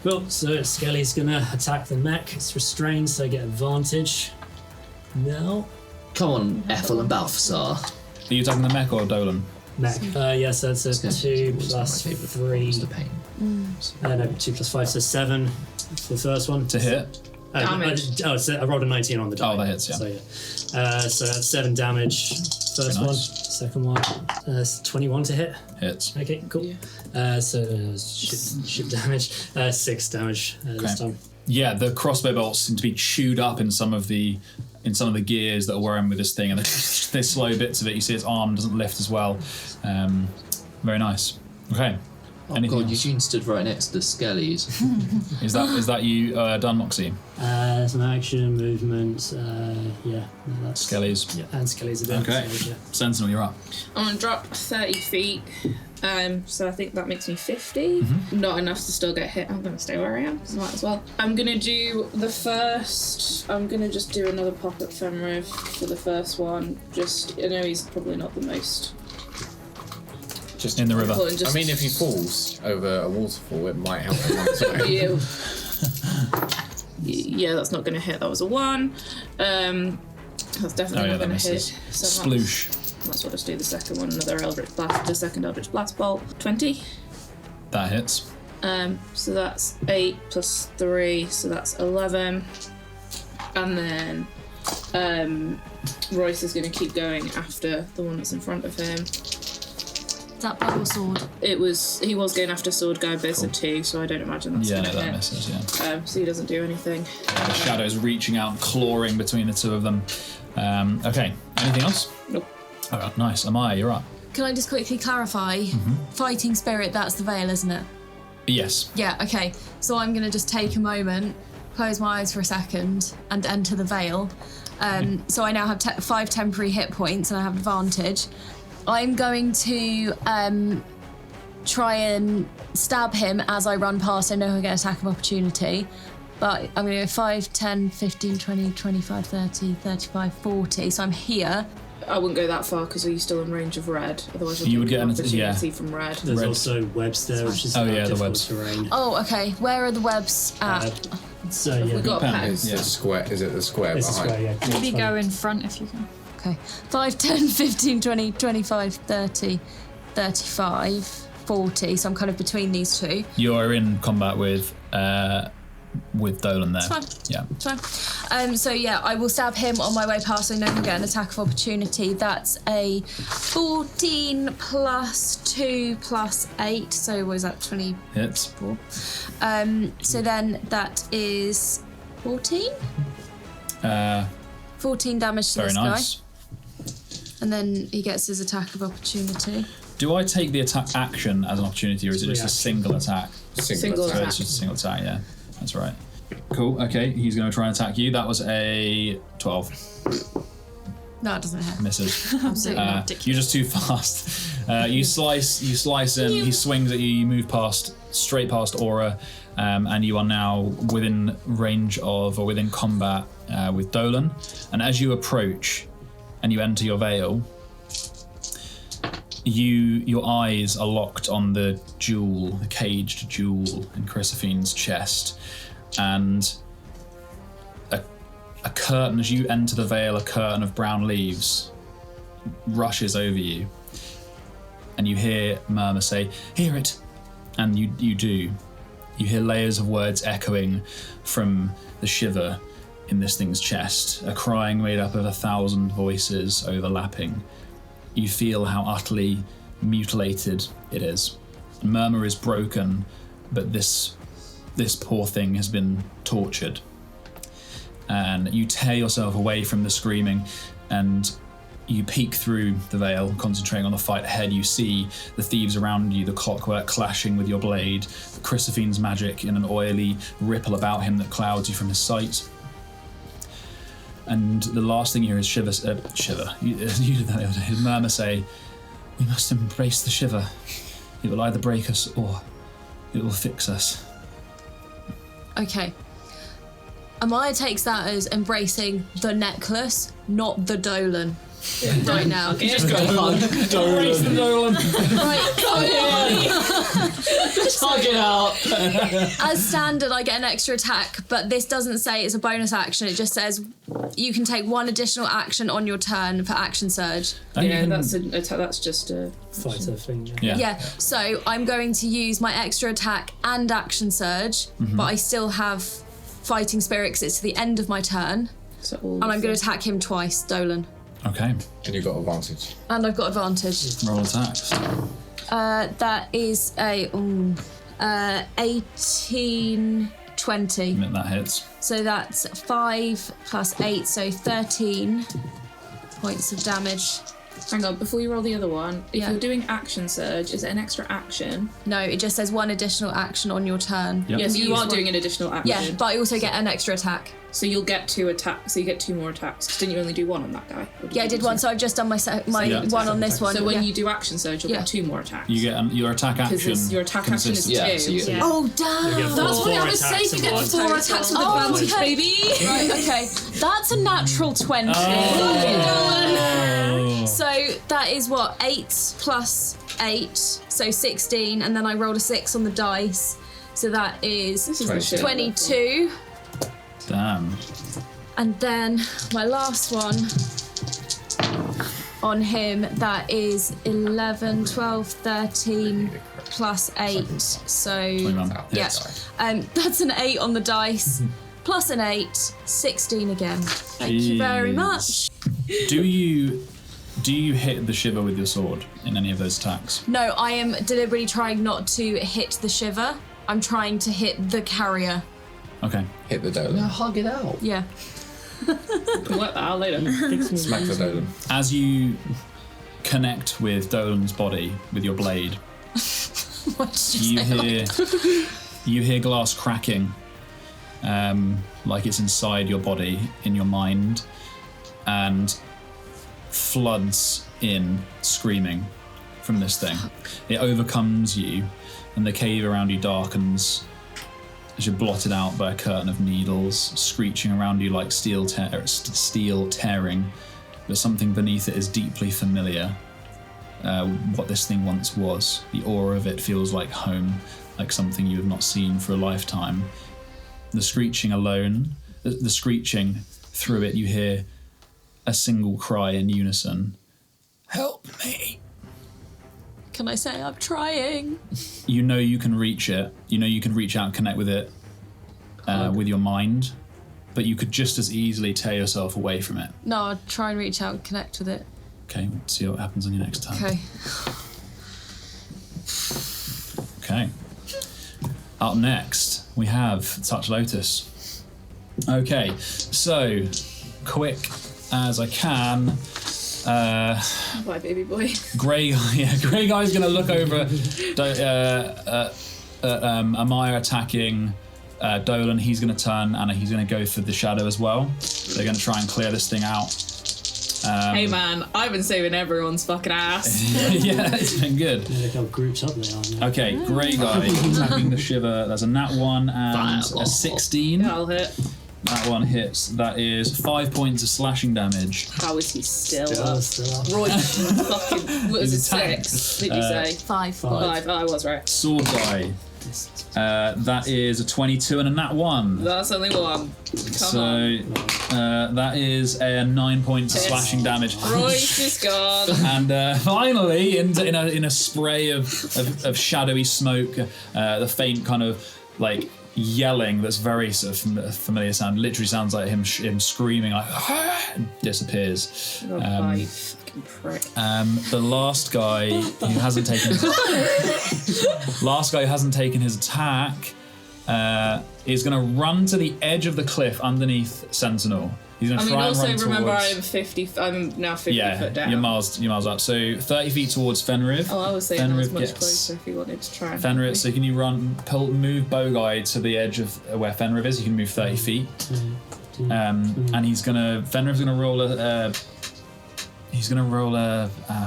Cool. So skelly's going to attack the mech. It's restrained, so I get advantage. No. Come on, Ethel and Balthasar. Are you attacking the mech or Dolan? Mech. So it's a 2 plus 3. No, 2 plus 5, so 7 for the first one. To hit? Damage. I rolled a 19 on the die. Oh, that hits, yeah. So so that's 7 damage. First one. Second one. 21 to hit. Hits. Okay, cool. Ship damage. 6 damage this time. Yeah, the crossbow bolts seem to be chewed up in some of the gears that are wearing with this thing, and there's slow bits of it. You see its arm doesn't lift as well. Very nice. Okay. Oh god, Eugene stood right next to the skellies. Is that you done, Moxie? Some action, movement, that's Skellies. Yeah, and skellies are done. Okay. So, yeah. Sentinel, you're up. I'm going to drop 30 feet. So I think that makes me 50. Not enough to still get hit. I'm going to stay where I am, because I might as well. I'm going to do the first... I'm going to just do another pop at Fenriv for the first one. I know he's probably not the most... Just in the river. I mean, if he falls over a waterfall, it might help him as well. Yeah, that's not going to hit. That was a 1. That's definitely not going to hit. So Sploosh. Let's just do the second one. The second Eldritch Blast Bolt. 20. That hits. So that's 8 plus 3, so that's 11. And then Royce is going to keep going after the one that's in front of him. Is that bow or sword? He was going after sword guy, but it's a 2, so I don't imagine that's going to hit. that misses, yeah. So he doesn't do anything. The shadows reaching out, clawing between the 2 of them. Okay, anything else? Nope. Oh, nice. Amaya, you're up. Can I just quickly clarify? Fighting spirit, that's the veil, isn't it? Yes. Yeah, okay. So I'm going to just take a moment, close my eyes for a second, and enter the veil. So I now have 5 temporary hit points, and I have advantage. I'm going to try and stab him as I run past. I know he'll get attack of opportunity. But I'm going to go 5, 10, 15, 20, 25, 30, 35, 40. So I'm here. I wouldn't go that far because are you still in range of red? Otherwise, You would get an opportunity from red. There's also webs there, which is the webs. terrain. Oh, okay. Where are the webs at? So yeah, We got a pack. It's the square. Is it the square it's a behind? square, yeah. Maybe go in front if you can. Okay. 5, 10, 15, 20, 25, 30, 35, 40. So I'm kind of between these 2. You're in combat with with Dolan there. Fine. Yeah. It's fine. So yeah, I will stab him on my way past, so I know he'll get an attack of opportunity. That's a 14 plus 2 plus 8, so what is that, 24? Hits. So then that is 14? 14 damage to Very this nice. guy. And then he gets his attack of opportunity. Do I take the attack action as an opportunity, or is it just a single attack? Single So attack. it's just a single attack, yeah. That's right. Cool, okay, he's going to try and attack you. That was a 12. No, it doesn't hit. Misses. Absolutely not. You're just too fast. You slice him, he swings at you, you move straight past Aura, and you are now within range of, or within combat with Dolan. And as you approach and you enter your veil, your eyes are locked on the caged jewel in Crissaphiene's chest, and a curtain, as you enter the veil, a curtain of brown leaves rushes over you, and you hear Murmur say, "Hear it," and you do. You hear layers of words echoing from the shiver in this thing's chest, a crying made up of 1,000 voices overlapping. You feel how utterly mutilated it is. Murmur is broken, but this poor thing has been tortured. And you tear yourself away from the screaming, and you peek through the veil, concentrating on the fight ahead. You see the thieves around you, the clockwork clashing with your blade, Crissaphaene's magic in an oily ripple about him that clouds you from his sight. And the last thing you hear is you Murmur say, "We must embrace the shiver. It will either break us or it will fix us." Okay. Amaya takes that as embracing the necklace, not the Dolan. Right now. Just go hug Dolan. Right. Just hug it out. As standard, I get an extra attack, but this doesn't say it's a bonus action. It just says you can take one additional action on your turn for action surge. Yeah, that's just a Fighter thing. Yeah. So I'm going to use my extra attack and action surge, but I still have fighting spirit because it's to the end of my turn. And I'm going to attack him twice, Dolan. Okay. And you've got advantage. And I've got advantage. Roll attacks. That is a 18, 20. That hits. So that's 5 plus 8, so 13 points of damage. Hang on, before you roll the other one, if Yeah. you're doing action surge, is it an extra action? No, it just says one additional action on your turn. Yep. Yes, you use are one- doing an additional action. Yeah, but I also get an extra attack. So you'll get 2 attacks. So you get 2 more attacks. 'Cause didn't you only do 1 on that guy? Or Yeah, I you did do one, 2? so I've just done my Yeah. one on this one. So when yeah. you do action surge, you'll Yeah. get 2 more attacks. You get your attack action. Because your attack action is consists- 2. Yeah, so you- Oh, damn! get That's four why I was attacks saying you in get one. 4 attacks with Oh, advantage, okay. baby! Right, okay. That's a natural 20. Oh. So that is what, 8 plus 8, so 16, and then I rolled a 6 on the dice. So that is This is the shit. 22. Damn. And then my last one on him, that is 11, 12, 13 plus 8. So 21. yeah, Hits. that's an 8 on the dice, plus an 8, 16 again. Thank you very much. Do you hit the shiver with your sword in any of those attacks? No, I am deliberately trying not to hit the shiver. I'm trying to hit the carrier. Okay. Hit the Dolan. Hug it out. Yeah. We'll work that out later. Smack the Dolan. As you connect with Dolan's body with your blade, What did you say? you hear glass cracking, like it's inside your body, in your mind, and floods in screaming from this thing. It overcomes you, and the cave around you darkens as you're blotted out by a curtain of needles, screeching around you like steel tearing, but something beneath it is deeply familiar. What this thing once was. The aura of it feels like home, like something you have not seen for a lifetime. The screeching alone, the screeching through it, you hear a single cry in unison. Help me! Can I say I'm trying? You know you can reach it. You know you can reach out and connect with it. with your mind, but you could just as easily tear yourself away from it. No, I'll try and reach out and connect with it. Okay, we'll see what happens on your next turn. Okay. Okay. Up next, we have Touch Lotus. Okay, so quick as I can. Bye, baby boy. Grey Guy's gonna look over Amaya attacking Dolan. He's gonna turn and he's gonna go for the shadow as well. They're gonna try and clear this thing out. Hey man, I've been saving everyone's fucking ass. Yeah, it's been good. Yeah, look how grouped up they are now. Okay, Grey Guy attacking the Shiver. That's a nat 1 and a 16. That'll hit. That one hits. That is 5 points of slashing damage. How is he still up? Still up. Roy, fucking, what is it, attacked. 6? Did you say? 5. 5. Oh, I was right. Sword Die. That is a 22 and a nat 1. That's only one. Come on. That is a 9 points of Yes. slashing damage. Royce is gone. And finally, in a spray of shadowy smoke, the faint kind of like yelling that's very sort of familiar sound. Literally sounds like him screaming, like and disappears. Oh, bye, you fucking prick. The last guy who hasn't taken his attack is going to run to the edge of the cliff underneath Sentinel. He's going to try and run remember towards... I'm now 50 foot down. you're miles up. So 30 feet towards Fenrir. Oh, I was saying I was Fenrir much gets- closer if you wanted to try and... Fenrir, so can you move Bowguy to the edge of where Fenrir is? You can move 30 feet. And Fenrir's gonna roll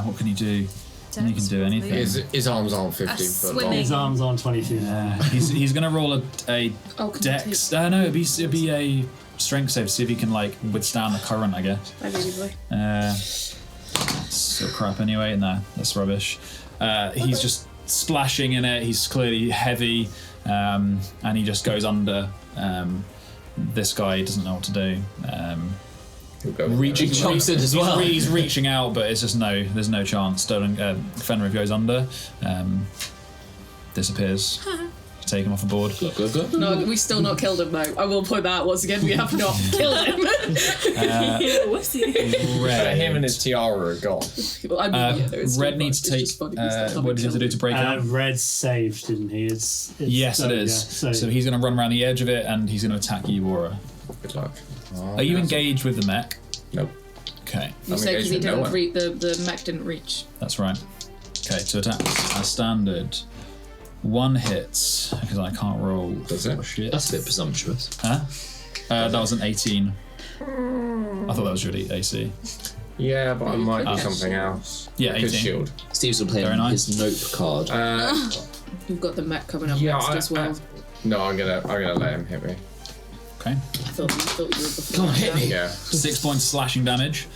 what can he do? He can do anything. His arms aren't 50 foot long. His arms on 20 feet. He's gonna roll a Oh, can dex. No, it'd be a strength save to see if he can like withstand the current, I guess. Bye, baby boy. So crap anyway. No, that's rubbish. He's just splashing in it. He's clearly heavy, and he just goes under. This guy doesn't know what to do. Reaching jumps in as well. He's reaching out, but it's just there's no chance. Fenrir goes under, disappears. Take him off the board. Good. No, we still not killed him though. I will point that out once again. We have not killed him. Red. Him and his tiara are gone. Red needs to take. What does he have to do to break out? Red saved, didn't he? Yes, it is. Yeah, so he's going to run around the edge of it, and he's going to attack you, Aura. Good luck. Are you engaged with the mech? Nope. Okay, You say because he engaged with didn't the mech didn't reach. that's right. Okay, to attack as standard. 1 hits because I can't roll. Does it? Shit. That's a bit presumptuous. Huh? That was an 18. I thought that was your AC. Yeah, but I might do something else. Yeah, Like a 18. shield. Steve's been playing Very nice. his nope card. You've got the mech coming up Yeah, next as well. No, I'm gonna let him hit me. Okay. I thought you were before. Come on, hit me. Yeah. 6 points of slashing damage.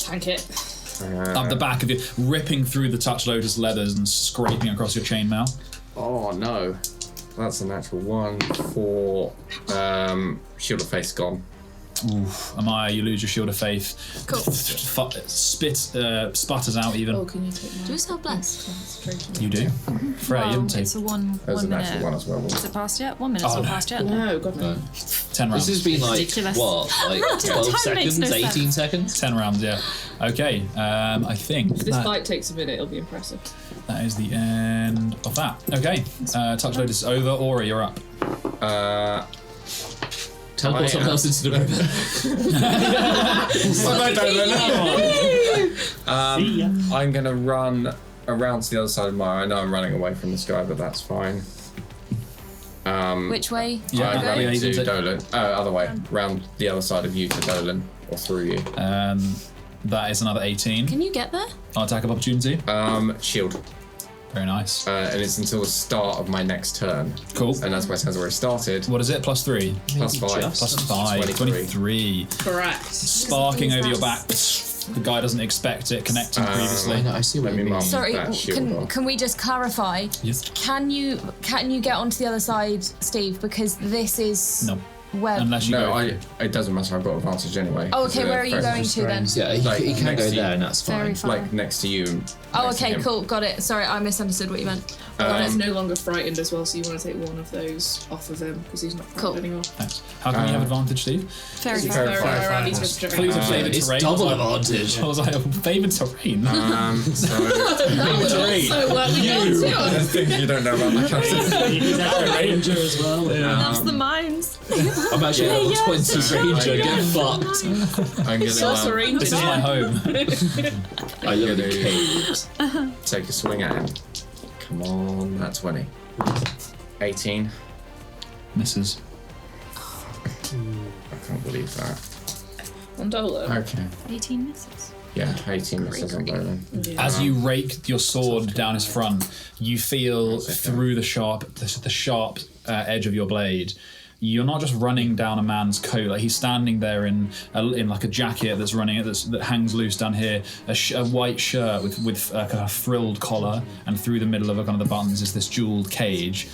Tank it. Up the back of you, ripping through the Touch Lotus leathers and scraping across your chainmail. Oh no. That's a natural 1 for shield of face gone. Oof. Amaya, you lose your shield of faith. Cool. Sputters out even. Oh, can you take Do mine? yourself bless. You do. Freya, you didn't take It's a one There's a minute. natural 1 as well. Is it past yet? 1 minute's Oh, not past yet. No, God no. 10 rounds. This has been like, Ridiculous. what, like 12 Time makes seconds, no 18 sense. seconds? 10 rounds, yeah. Okay, I think If this that fight takes a minute, it'll be impressive. is the end of that. Okay, Touch Lotus is over. Aura, you're up. Teleport someone else into the river. I'm gonna run around to the other side of Maya. I know I'm running away from this guy, but that's fine. Which way? Yeah, I'm okay. running you can to take- Dolan. Other way. Round the other side of you to Dolan. Or through you. That is another 18. Can you get there? Attack of opportunity. Shield. Very nice. And it's until the start of my next turn. Cool. And as my turn's already started, What is it? +3. plus 5. Plus 5. 23. Correct. Sparking over your back. The guy doesn't expect it, connecting previously. I know, I see what Let you me mean. mark Sorry, that shield off. can we just clarify? Yes. Can you get onto the other side, Steve? Because this is No. web. Unless you No, go. it doesn't matter. I've got advantage anyway. Oh, okay. Where are you going to then? Yeah, Like, he can next go to you. there, and that's Very fine. far. Like next to you. Oh, next to okay, him. cool. Got it. Sorry, I misunderstood what you meant. And it's no longer frightened as well, so you want to take one of those off of him because he's not frightened Cool. anymore. Thanks. How can you have advantage, Steve? Very He's far. very far around, he's just projecting. Please favored It's terrain. double I was like- advantage. I was like, favored terrain. So So what we got to? there's things you don't know about my character. He's actually a ranger as well. Loves the mines. I'm actually level 20 ranger. Get fucked. I'm gonna Sorcery. This is my home. I love the caves. take a swing at him. Come on, that's 20. 18. Misses. I can't believe that. On Dolo. Okay. 18 misses. Yeah, 18 misses on Dolan. As you rake your sword down his front, you feel through the sharp edge of your blade. You're not just running down a man's coat; like he's standing there in like a jacket that's that hangs loose down here, a white shirt with a kind of frilled collar, and through the middle of kind of the buttons is this jeweled cage.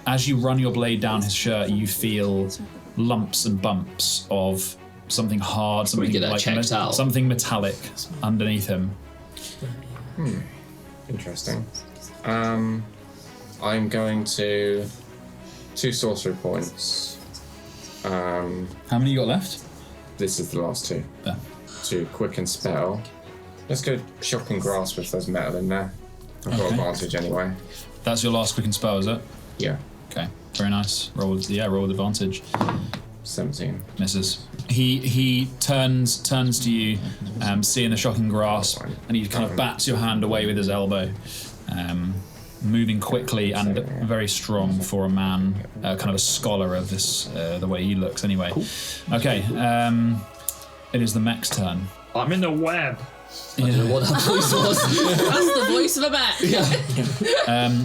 As you run your blade down his shirt, you feel lumps and bumps of something hard, something get that like checked out. something metallic underneath him. Interesting. I'm going to 2 sorcery points. How many you got left? This is the last 2. Yeah. To quicken spell. Let's go shock and grasp if there's metal in there. I've got Okay. advantage anyway. That's your last quicken spell, is it? Yeah, Okay, very nice. Roll with advantage. 17. Misses. He turns to you, seeing the shocking grasp, and he kind of bats your hand away with his elbow, moving quickly and very strong for a man, kind of a scholar of this, the way he looks anyway. Cool. Okay, it is the mech's turn. I'm in the web. I don't know what that voice was. That's the voice of a bat.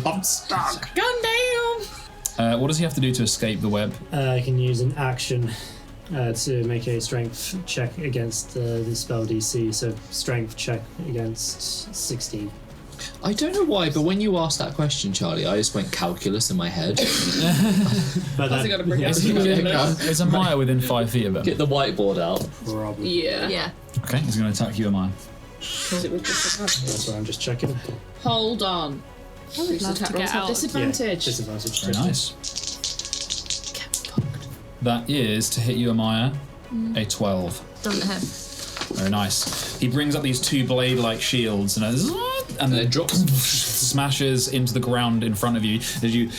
I'm stuck. Goddamn! What does he have to do to escape the web? I can use an action to make a strength check against the spell DC. So strength check against 16. I don't know why, but when you asked that question, Charlie, I just went calculus in my head. But How's it gonna bring yeah, it? Is Amaya within 5 feet of him? Get the whiteboard out. probably. Yeah. Yeah. Okay, he's going to attack you, Amaya. Was it with disadvantage? That's what I'm just checking. Hold on. These love to attack get rolls have out. disadvantage. Disadvantage. Very nice. That is to hit you, Amaya, a 12. Doesn't hit. Very nice. He brings up these 2 blade-like shields and then drops. smashes into the ground in front of you. As you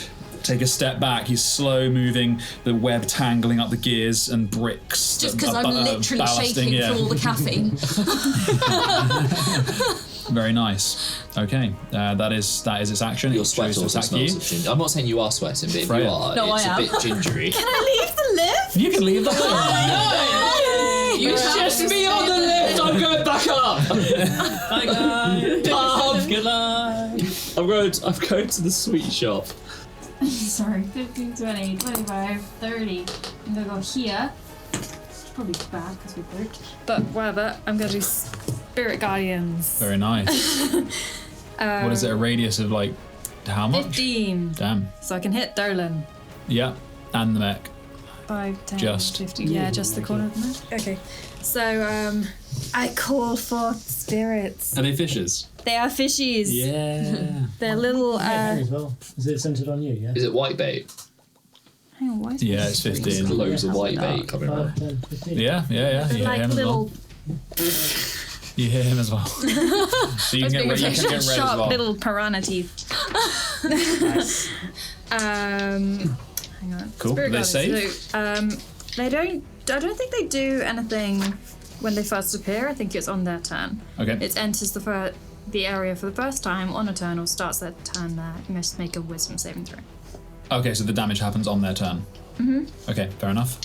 take a step back, he's slow moving, the web tangling up the gears and bricks. Just because I'm literally shaking yeah. through all the caffeine. Very nice. Okay, that is its action. Your It sweat chose to also attack smells you. of ginger. I'm not saying you are sweating, but if Freya. you are, No, it's I a am. bit gingery. Can I leave the lift? You can leave the You Just me on the lift! I'm going back up! Good luck. I'm going to the sweet shop. Sorry, 15, 20, 25, 30. I'm gonna go here. It's probably bad because we broke. But whatever, I'm going to do Spirit Guardians. Very nice. What is it, a radius of like, how much? 15. Damn. So I can hit Dolan. Yeah, and the mech. 5, 10, Just. 15. Yeah, just the corner of the map. Okay. So, I call for spirits. Are they fishes? They are fishies. Yeah. They're little, As well. Is it centered on you? Yeah. Is it white bait? hang on, why is Yeah, it's 15. Loads of white bait coming around. 5, 10, 15. Yeah. You They're hear like him little, as well. You hear him as well. So you can get red as sharp well. little piranha teeth. Hang on. Cool. Spirit Do they Guardians. save? So, I don't think they do anything when they first appear. I think it's on their turn. Okay. It enters the area for the first time on a turn or starts their turn there. You must make a wisdom saving throw. Okay, so the damage happens on their turn. Okay, fair enough.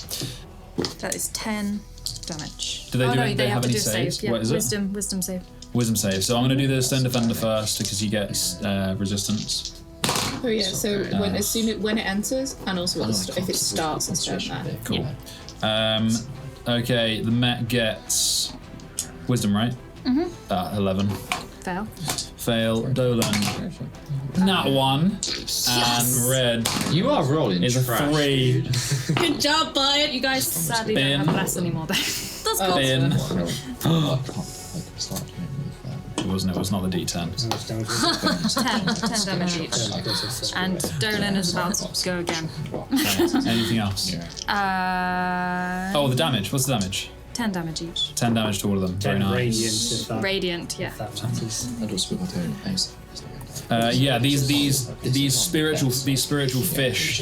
That is 10 damage. Do they do no, they they have to any do a saves? save. Yeah, What is it? wisdom save. Wisdom save. So I'm going to do the Stone Defender first because he gets resistance. Oh yeah, so when it enters, and also if it starts its turn there. Cool. Okay, the Met gets wisdom, right? 11. Fail. fail. Dolan. Nat 1. And red You are rolling is a trash, 3. dude. Good job, bud. You guys sadly Bin. don't have less anymore, though. That's cool. Bin. I can't start to move that. It wasn't. It was not the D10. How much damage was it? 10 damage each. And Dolan is about to go again. Okay. Anything else? Oh, the damage. What's the damage? 10 damage each. 10 damage to all of them. Very 10 nice. radiant, if that, Radiant, yeah. if that matters. I just with my turn. Nice. Yeah, these spiritual fish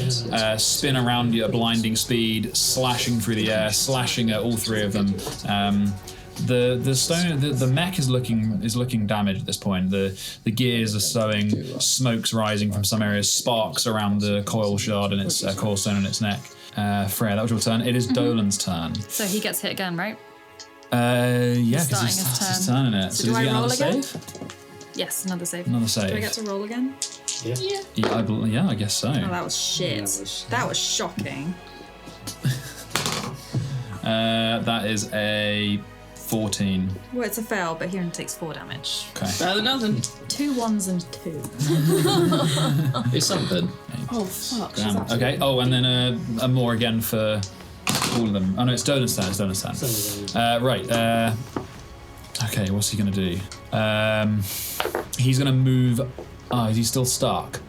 spin around you at blinding speed, slashing through the air, slashing at all three of them. The mech is looking damaged at this point. The gears are slowing, smoke's rising from some areas, sparks around the coil shard and its coil stone in its neck. Freya, that was your turn. It is Dolan's turn. So he gets hit again, right? Yeah, because Starting he his starts his turn. turn in it. So does do he I get roll another again? save? Yes, another save. Another save. Do I get to roll again? Yeah. Yeah, I guess so. Oh, that was shit. Yeah, That was shocking. That is a 14. Well, it's a fail, but he only takes 4 damage. Okay. Better than nothing. 2 1s and 2. It's something. Oh, fuck. she's Damn. actually- Okay. Oh, and then a more again for all of them. Oh no, it's Dolan's turn. Right. Okay. What's he gonna do? He's gonna move. Oh, is he still stuck?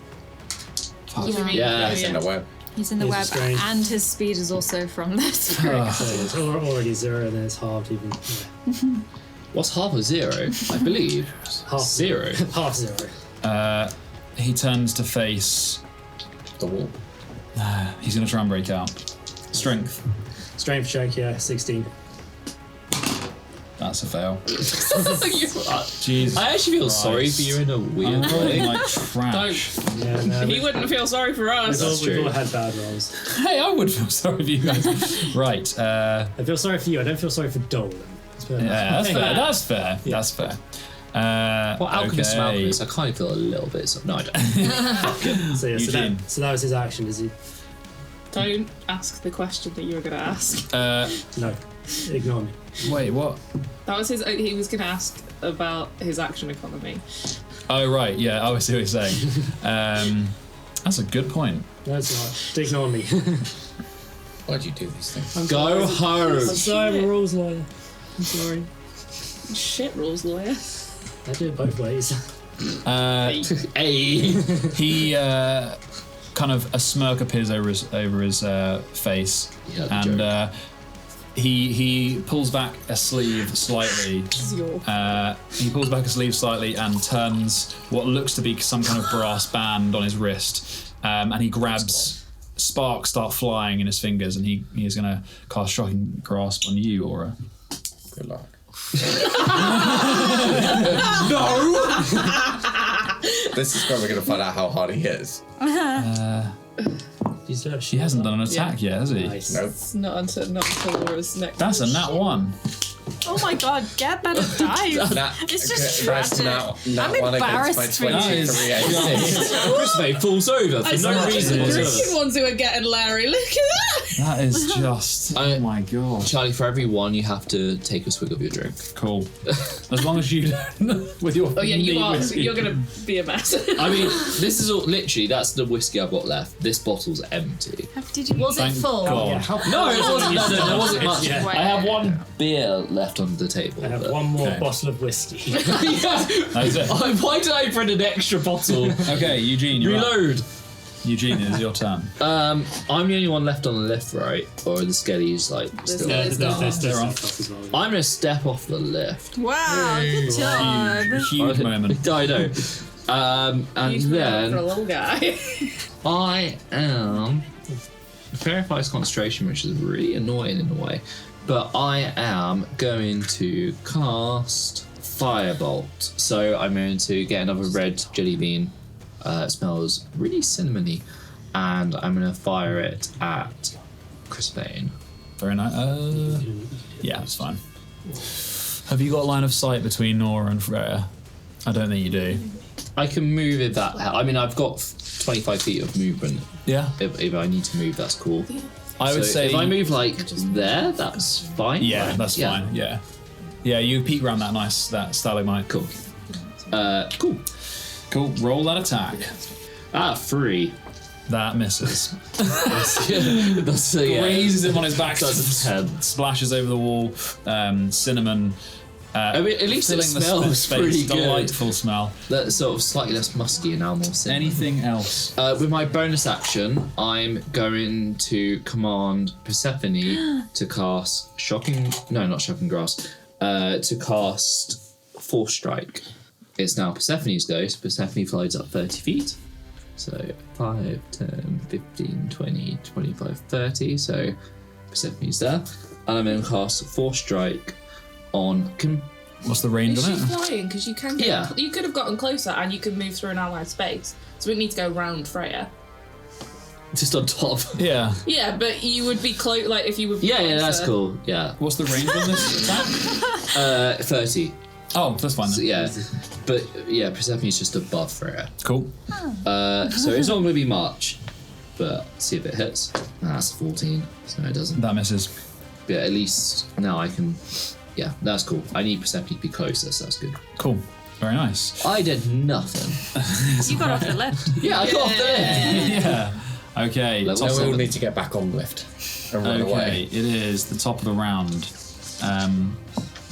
Yeah. It's in the web. He's in the He's web, restrained. and his speed is also from this. So it's already 0, and then it's halved even. Yeah. What's half of 0? I believe. Half 0. Half 0. He turns to face. The wall. He's gonna try and break out. Strength. Strength check, yeah, 16. That's a fail. You are- Jesus. I actually feel Christ. sorry for you in a I'm weird rolling way. like trash. Yeah, no, He wouldn't feel sorry for us. That's we've true. all had bad rolls. Hey, I would feel sorry for you guys. Right. I feel sorry for you. I don't feel sorry for Dolan. Yeah, that's fair. That's fair. That's fair. Well, Alchemist okay. Malcolmus, I kind of feel a little bit. No, I don't. So yeah, Eugene. so that was his action. Is he? Don't ask the question that you were going to ask. No, ignore me. Wait, what? That was his. He was going to ask about his action economy. Oh, right. Yeah, I see what you're saying. That's a good point. No, it's not. Ignore me. Why'd you do these things? Go home. I'm sorry, I'm a rules lawyer. I'm sorry. Shit rules, lawyer. I do it both ways. Hey. He kind of a smirk appears over his face, Yeah, and he pulls back a sleeve slightly. He pulls back a sleeve slightly and turns what looks to be some kind of brass band on his wrist, and he grabs. Sparks start flying in his fingers, and he is going to cast Shocking Grasp on you, Aura. Good luck. No. This is probably going to find out how hard he is. He hasn't done an attack yet, has he? Nice. Nope. It's not until Laura's next. That's a nat 1. Oh my god, get better dive. It's just tragic. Nat one against my embarrassed for you. 23 AC. Christopher falls over for no reason The whatsoever. drinking ones who are getting Larry. Look at that. That is just. Oh my god. Charlie, for every one, you have to take a swig of your drink. Cool. As long as you don't. With your. Oh yeah, you neat are. whiskey. You're gonna be a mess. I mean, this is all literally. That's the whiskey I've got left. This bottle's empty. Did you? Was it Thank full? God. No, it wasn't. No, there wasn't much. Yeah. I have one beer left on the table. I have but- one more Okay. bottle of whiskey. That's it. Why did I bring an extra bottle? Okay, Eugene, you're up. Reload. Eugene, it is your turn. I'm the only one left on the left, right? Or are the skellies like still? Yeah. They're off. as well. I'm gonna step off the lift. Wow, good job. Huge moment. I know. And He's for a then little guy. I am Verifies concentration, which is really annoying in a way. But I am going to cast Firebolt. So I'm going to get another red jelly bean. It smells really cinnamony. And I'm going to fire it at Crissaphaene. Very nice. Yeah, it's fine. Have you got line of sight between Nora and Freya? I don't think you do. I can move if that. I mean, I've got 25 feet of movement. Yeah. If I need to move, that's cool. I would So say. if I move like there, that's fine. Yeah, right? that's fine. Yeah. Yeah, you peek around that stalagmite. Cool. Cool. Cool. Roll that attack. 3. That misses. That's Raises him on his back. Does 10. Splashes over the wall. Cinnamon. I mean, at least it filling the smells space. pretty good. Delightful smell. That sort of slightly less musky and now more cinnamon. Anything else? With my bonus action, I'm going to command Persephone to cast not shocking grasp. To cast Force Strike. It's now Persephone's go, so Persephone flies up 30 feet. So 5, 10, 15, 20, 25, 30. So Persephone's there. And I'm going to cast Force Strike on... What's the range Is on she it? flying? Because you can get... Yeah. You could have gotten closer and you could move through an allied space. So we need to go round Freya. Just on top. Yeah. Yeah, but you would be close, like, if you were Yeah, that's cool. Yeah. What's the range on this attack? 30. Oh, that's fine. So, yeah. But, yeah, Persephone's just above Freya. Cool. So it's not going to be much, but see if it hits. That's 14, so it doesn't. That misses. But at least now I can... Yeah, that's cool. I need Persephone to be closer, so that's good. Cool. Very nice. I did nothing. You got off the lift. Yeah, I got off the lift. Yeah. Okay. Level So we all 7. need to get back on the lift and run Okay, away. it is the top of the round.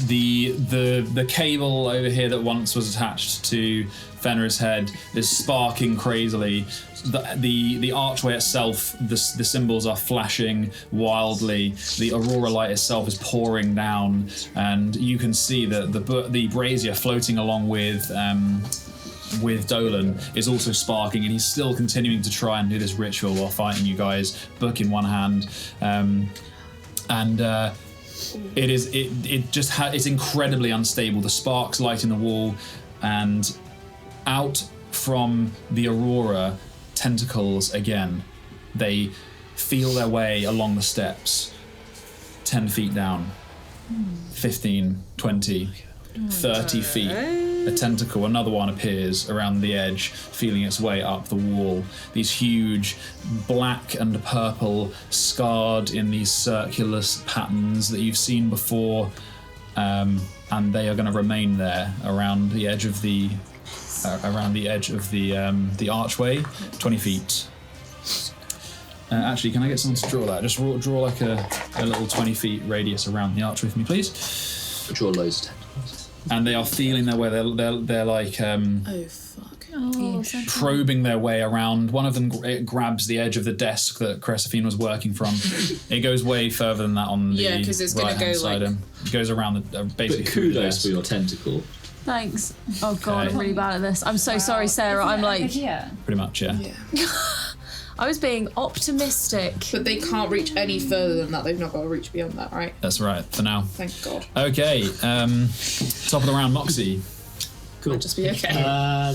The cable over here that once was attached to Fenrir's head is sparking crazily. The archway itself, the symbols are flashing wildly. The aurora light itself is pouring down, and you can see that the brazier floating along with Dolan is also sparking, and he's still continuing to try and do this ritual while fighting you guys, book in one hand, it's incredibly unstable. The sparks light in the wall, and out from the aurora, tentacles again. They feel their way along the steps, 10 feet down, 15, 20, 30 feet. A tentacle, another one appears around the edge, feeling its way up the wall. These huge black and purple, scarred in these circular patterns that you've seen before, and they are going to remain there around the edge of the the archway, 20 feet. Actually, can I get someone to draw that? Just draw like a little 20 feet radius around the archway for me, please. Draw loads of tentacles. And they are feeling their way. They're like Oh, fuck. probing their way around. One of them grabs the edge of the desk that Crissaphaene was working from. It goes way further than that on the Yeah, 'cause it's gonna right-hand go, side. like- It goes around the basically. But through the kudos desk. for your tentacle. Thanks. Oh god, Okay. I'm really bad at this. I'm so sorry, Sarah. I'm like, Pretty much, yeah. I was being optimistic. But they can't reach any further than that. They've not got to reach beyond that, right? That's right for now. Thank God. Okay, top of the round, Moxie. Cool. Might just be okay.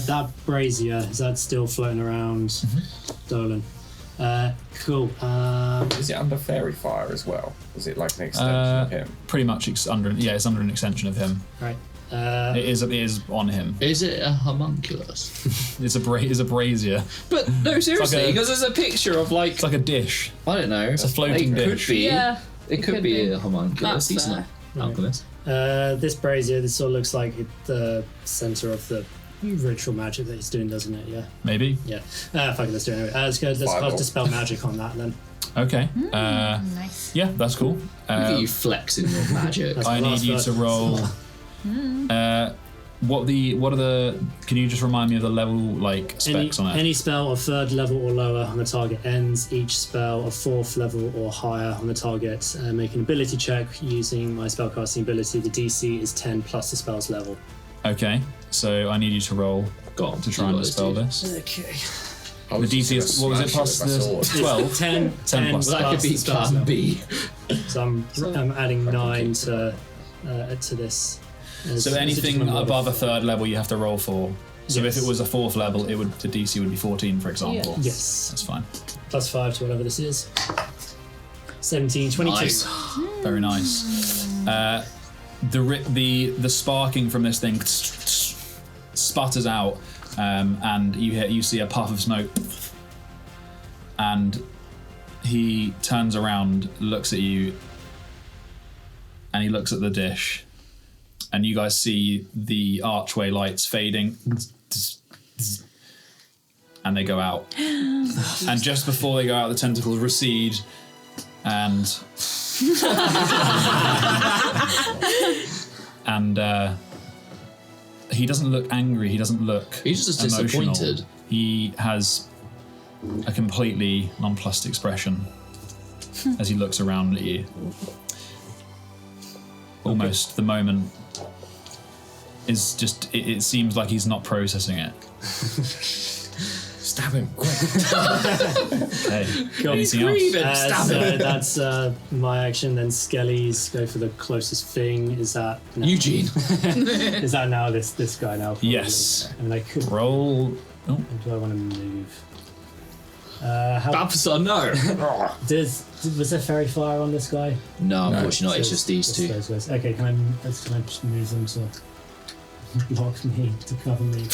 That brazier, is that still floating around Dolan? Cool. Is it under fairy fire as well? Is it like an extension of him? Pretty much it's under an extension of him. Right. It is on him. Is it a homunculus? It's a brazier. But no, seriously, like a- because there's a picture of like It's like a dish. I don't know. It's a floating dish. Could be. Yeah. It could be a homunculus. That's He's fair. not alchemist. This brazier, this sort of looks like the center of the ritual magic that he's doing, doesn't it? Yeah. Maybe. Yeah. Fuck it, let's do it anyway. Let's Fireball. cast Dispel Magic on that then. Okay. Nice. Yeah, that's cool. Look at you flexing your magic. That's I the need last you word. to roll. What are the? Can you just remind me of the level specs on it? Any spell of 3rd level or lower on the target ends. Each spell of 4th level or higher on the target. Make an ability check using my spellcasting ability. The DC is 10 plus the spell's level. Okay, so I need you to roll to try and dispel this. Okay. I The DC is what was it plus the 12? 10 plus. plus That could be the spell's plan level. B. So I'm adding 9 to this. So anything above a 3rd level you have to roll for. So Yes. if it was a 4th level, the DC would be 14, for example. Yes. That's fine. Plus 5 to whatever this is. 17, 22. Nice. Very nice. The sparking from this thing sputters out, and you see a puff of smoke, and he turns around, looks at you, and he looks at the dish, and you guys see the archway lights fading, and they go out. And just before they go out, the tentacles recede, and he doesn't look angry. He doesn't look. He's just emotional. disappointed. He has a completely nonplussed expression as he looks around at you. Almost the moment is just. It seems like he's not processing it. Stab him, quick. Okay. Anything else? That's my action. Then Skelly's go for the closest thing. Is that no. Eugene? Is that now this guy now? Probably? Yes. I mean, I could. Roll. Oh. Do I want to move? How Babson, no. was there fairy fire on this guy? No, unfortunately not. It's just these two. Those guys. Okay, can I just move them to block me, to cover me,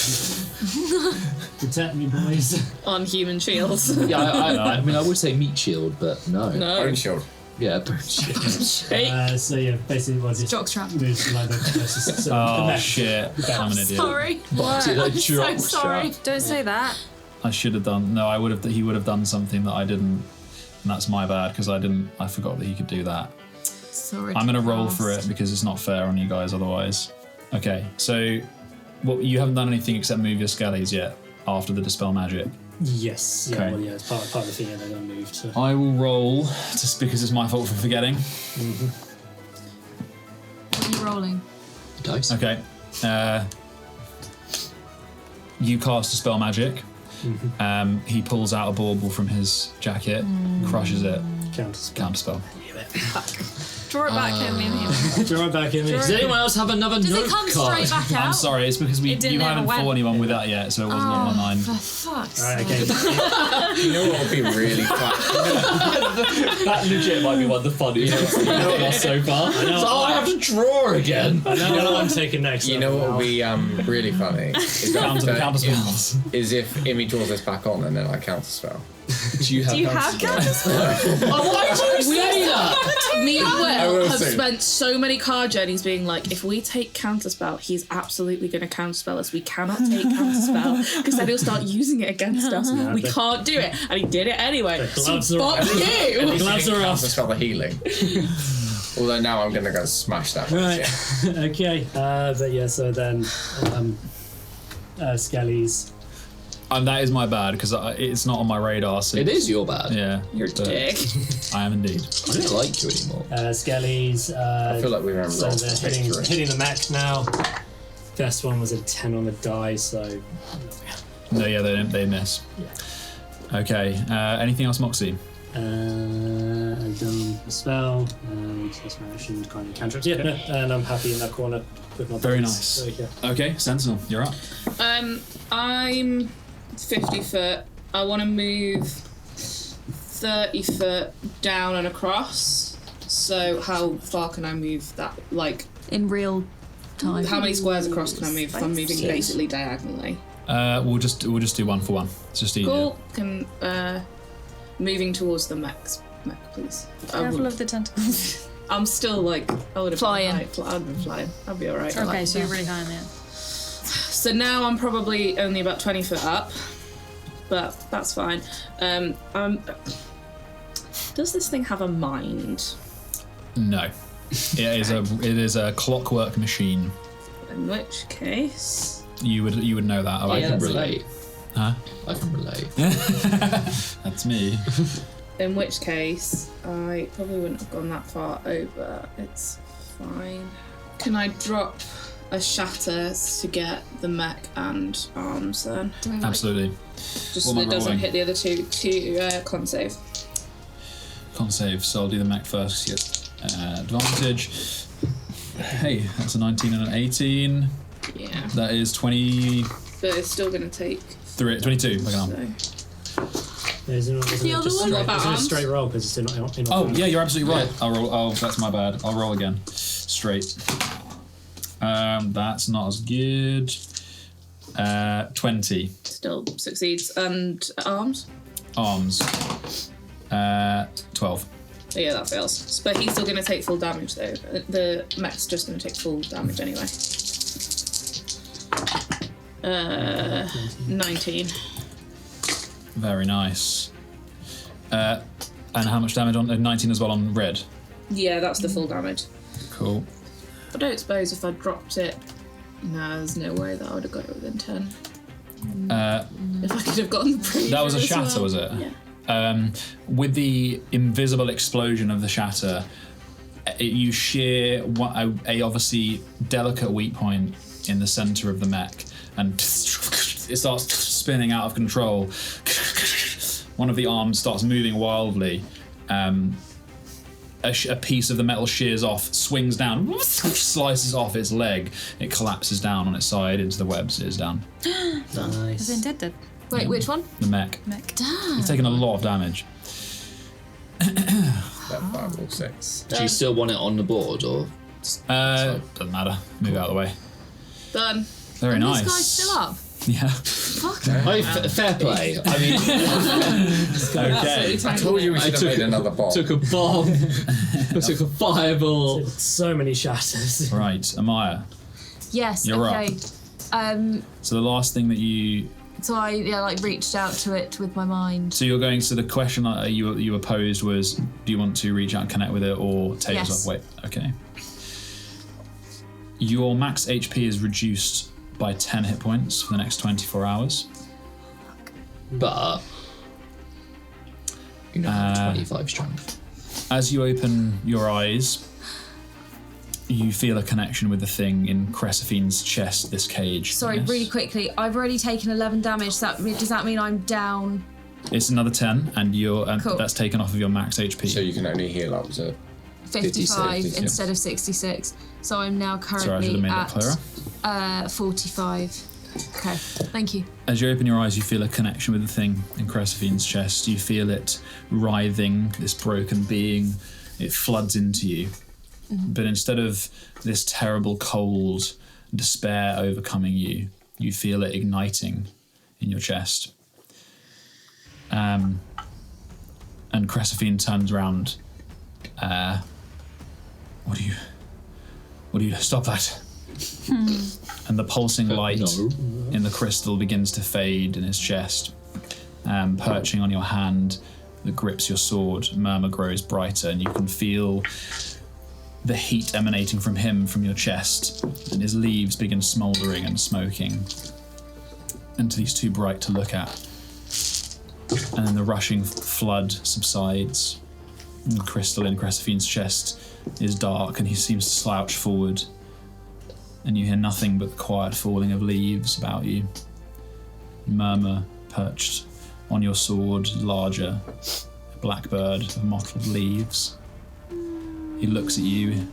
protect me, boys? On human shields. Yeah, I mean, I would say meat shield, but no. Bone shield. Yeah, bone shield. So yeah, basically what it Jockstrap. moves to like the closest. Oh shit! I'm an idiot. Sorry. I'm so sorry. Don't say that. I should have done. No, I would have. He would have done something that I didn't, and that's my bad because I didn't. I forgot that he could do that. Sorry. I'm gonna roll for it because it's not fair on you guys otherwise. Okay, so you haven't done anything except move your skellies yet after the dispel magic. Yes. Yeah. Okay. Well, yeah. It's part of the thing. Yeah, they're gonna move. So. I will roll just because it's my fault for forgetting. Mm-hmm. What are you rolling? Dice. Okay. You cast dispel magic. Mm-hmm. He pulls out a bauble from his jacket, crushes it. Counterspell. Draw it back in me. Draw it back in me. Does anyone else have another Does note it come card? straight back out? I'm sorry, it's because It didn't you haven't ever fought went. anyone with that yet, so it wasn't on my mind. For fuck's Alright, sake. okay. You know what would be really fun? That legit might be one of the funniest things so far. I have to draw again. I know what I'm taking next. You know what would be really funny? Is Counter spells. is if Imi draws this back on and then I counterspell. Do you have counterspell? Why do you say that? Me and I Will will have say. spent so many card journeys being like, if we take counterspell, he's absolutely going to counterspell us. We cannot take counterspell because then he'll start using it against us. We can't do it, and he did it anyway. So fuck you. The gloves are off. Counterspell the healing. Although now I'm going to go smash that one. Right. Yeah. Okay. But yeah. So then, Skelly's. That is my bad because it's not on my radar. So It is your bad. Yeah. You're a but dick. I am indeed. I don't like you anymore. Skelly's. I feel like we were So rolled they're for hitting victory. the mech now. First one was a 10 on the die, so. No, yeah, they miss. Yeah. Okay. Anything else, Moxie? I've done the spell, and that's my action, kind of cantrips. Yeah, no, and I'm happy in that corner with my Very buttons. nice. So, yeah. Okay, Sentinel, you're up. I'm 50 foot. I want to move 30 foot down and across. So how far can I move that? Like, In real time. how many squares across can I move if I'm moving basically diagonally? We'll just do one for one. It's just easier. Cool. Can moving towards the mech, please. Careful of the tentacles. I'm still like I would have Flying. I'd been flying. I'd be alright. Okay, so you're really high in the air. So now I'm probably only about 20 foot up, but that's fine. Does this thing have a mind? No. It is a clockwork machine. In which case, You would know that. I can that's relate. Huh? I can relate. That's me. in which case, I probably wouldn't have gone that far over. It's fine. Can I drop a shatter to get the mech and arms then? Absolutely. Just What so am it I doesn't rolling? hit the other two con save. Con save, so I'll do the mech first to get advantage. Hey, that's a 19 and an 18. Yeah. That is 23, But it's still going to take. 22. Look at So. that. Isn't it The other just one? straight, What about isn't it a arms? straight roll because it's in Oh, yeah, you're absolutely right. I'll roll. Oh, that's my bad. I'll roll again. Straight. That's not as good. 20. Still succeeds. And arms? Arms. 12. So yeah, that fails. But he's still going to take full damage though. The mech's just going to take full damage anyway. 19. Very nice. And how much damage on 19 as well on red? Yeah, that's the full damage. Cool. I don't suppose if I dropped it... No, there's no way that I would have got it within 10. If I could have gotten the previous. That was a shatter, was it? Yeah. With the invisible explosion of the shatter, you shear a obviously delicate weak point in the centre of the mech, and it starts spinning out of control. One of the arms starts moving wildly. A piece of the metal shears off, swings down, slices off its leg. It collapses down on its side into the webs. It is down. As in dead. Wait, which one? The mech. Damn. It's taken a lot of damage. About 5 or 6. Do you still want it on the board, or? Doesn't matter. Move out of the way. Done. Very nice. This guy's still up. Yeah. Fuck. Fair play. I mean, Okay. I told you we should have made another bomb. took a bomb. Took a fireball. So many shatters. Right, Amaya. Yes. You're okay. So the last thing that you... So I reached out to it with my mind. So you're going... So the question that you were posed was, do you want to reach out and connect with it or take yourself away? Okay. Your max HP is reduced by 10 hit points for the next 24 hours. But you now have 25 strength. As you open your eyes, you feel a connection with the thing in Crissaphaene's chest, this cage. Sorry, really quickly. I've already taken 11 damage. Does that mean I'm down? It's another 10, and Cool. that's taken off of your max HP. So you can only heal up to 55 56, instead of 66. So I'm now Sorry, I should currently have made that clearer. at 45. Okay, thank you. As you open your eyes, you feel a connection with the thing in Crissaphaene's chest. You feel it writhing, this broken being. It floods into you. But instead of this terrible cold, despair overcoming you, you feel it igniting in your chest. And Crissaphaene turns around. What do you stop that? And the pulsing light in the crystal begins to fade in his chest. Perching on your hand that grips your sword, Murmur grows brighter, and you can feel the heat emanating from him from your chest, and his leaves begin smouldering and smoking until he's too bright to look at. And then the rushing flood subsides, and the crystal in Crissaphaene's chest is dark, and he seems to slouch forward, and you hear nothing but the quiet falling of leaves about you. Murmur perched on your sword, larger, a blackbird of mottled leaves. He looks at you,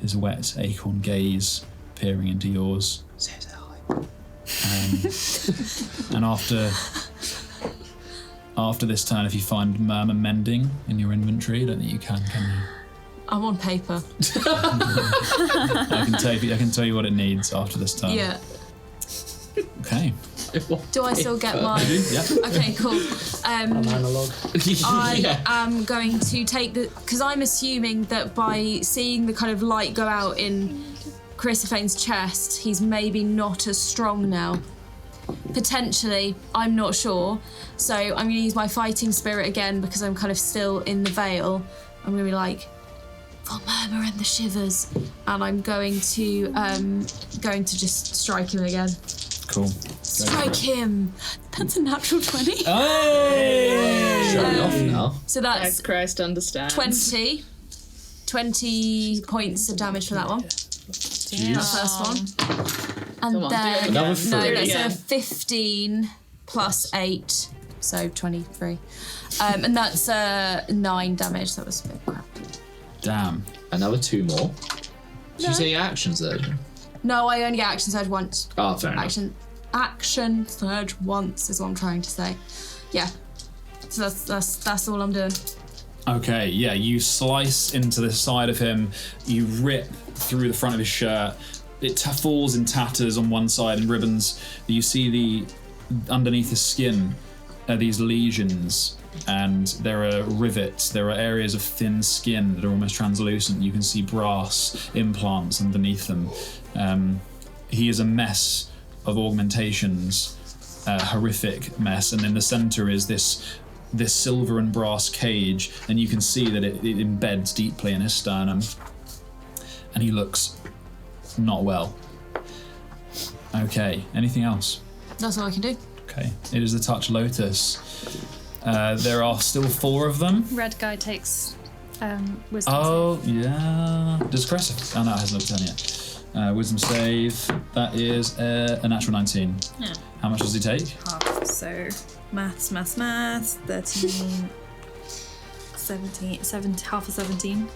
his wet acorn gaze peering into yours. Says hi. And after this turn, if you find Murmur mending in your inventory, I don't think you can you? I'm on paper. I can tell you what it needs after this turn. Yeah. Okay. Do I still get my... Yeah. Okay, cool. Analog. I am going to take the... Because I'm assuming that by seeing the kind of light go out in Crissaphaene's chest, he's maybe not as strong now. Potentially, I'm not sure. So I'm going to use my fighting spirit again because I'm kind of still in the veil. I'm going to be like, for Murmur and the Schivers, and I'm going to just strike him again. Cool. Strike him. That's a natural 20. Hey! Showing off now. So that's Christ understands. 20 points of damage for that one. That first one. And Come on, do it then again. Another no, three. that's Yeah. a 15 plus 8, so 23. And that's 9 damage. That was a bit crap. Damn. Another 2 more. Did you say your actions there? No, I only get action surge once. Oh, fair enough. Action surge once is what I'm trying to say. Yeah. So that's all I'm doing. Okay, yeah, you slice into the side of him, you rip through the front of his shirt, it falls in tatters on one side and ribbons. You see underneath his skin, these lesions, and there are rivets. There are areas of thin skin that are almost translucent. You can see brass implants underneath them. He is a mess of augmentations, a horrific mess. And in the center is this silver and brass cage, and you can see that it embeds deeply in his sternum. And he looks not well. Okay, anything else? That's all I can do. Okay, it is the Touch Lotus. There are still 4 of them. Red guy takes wisdom. Oh, yeah. Does Crissaphaene? Oh, no, it hasn't looked done yet. Wisdom save. That is a natural 19. Yeah. How much does he take? Half. So maths. 13, 17, half of 17.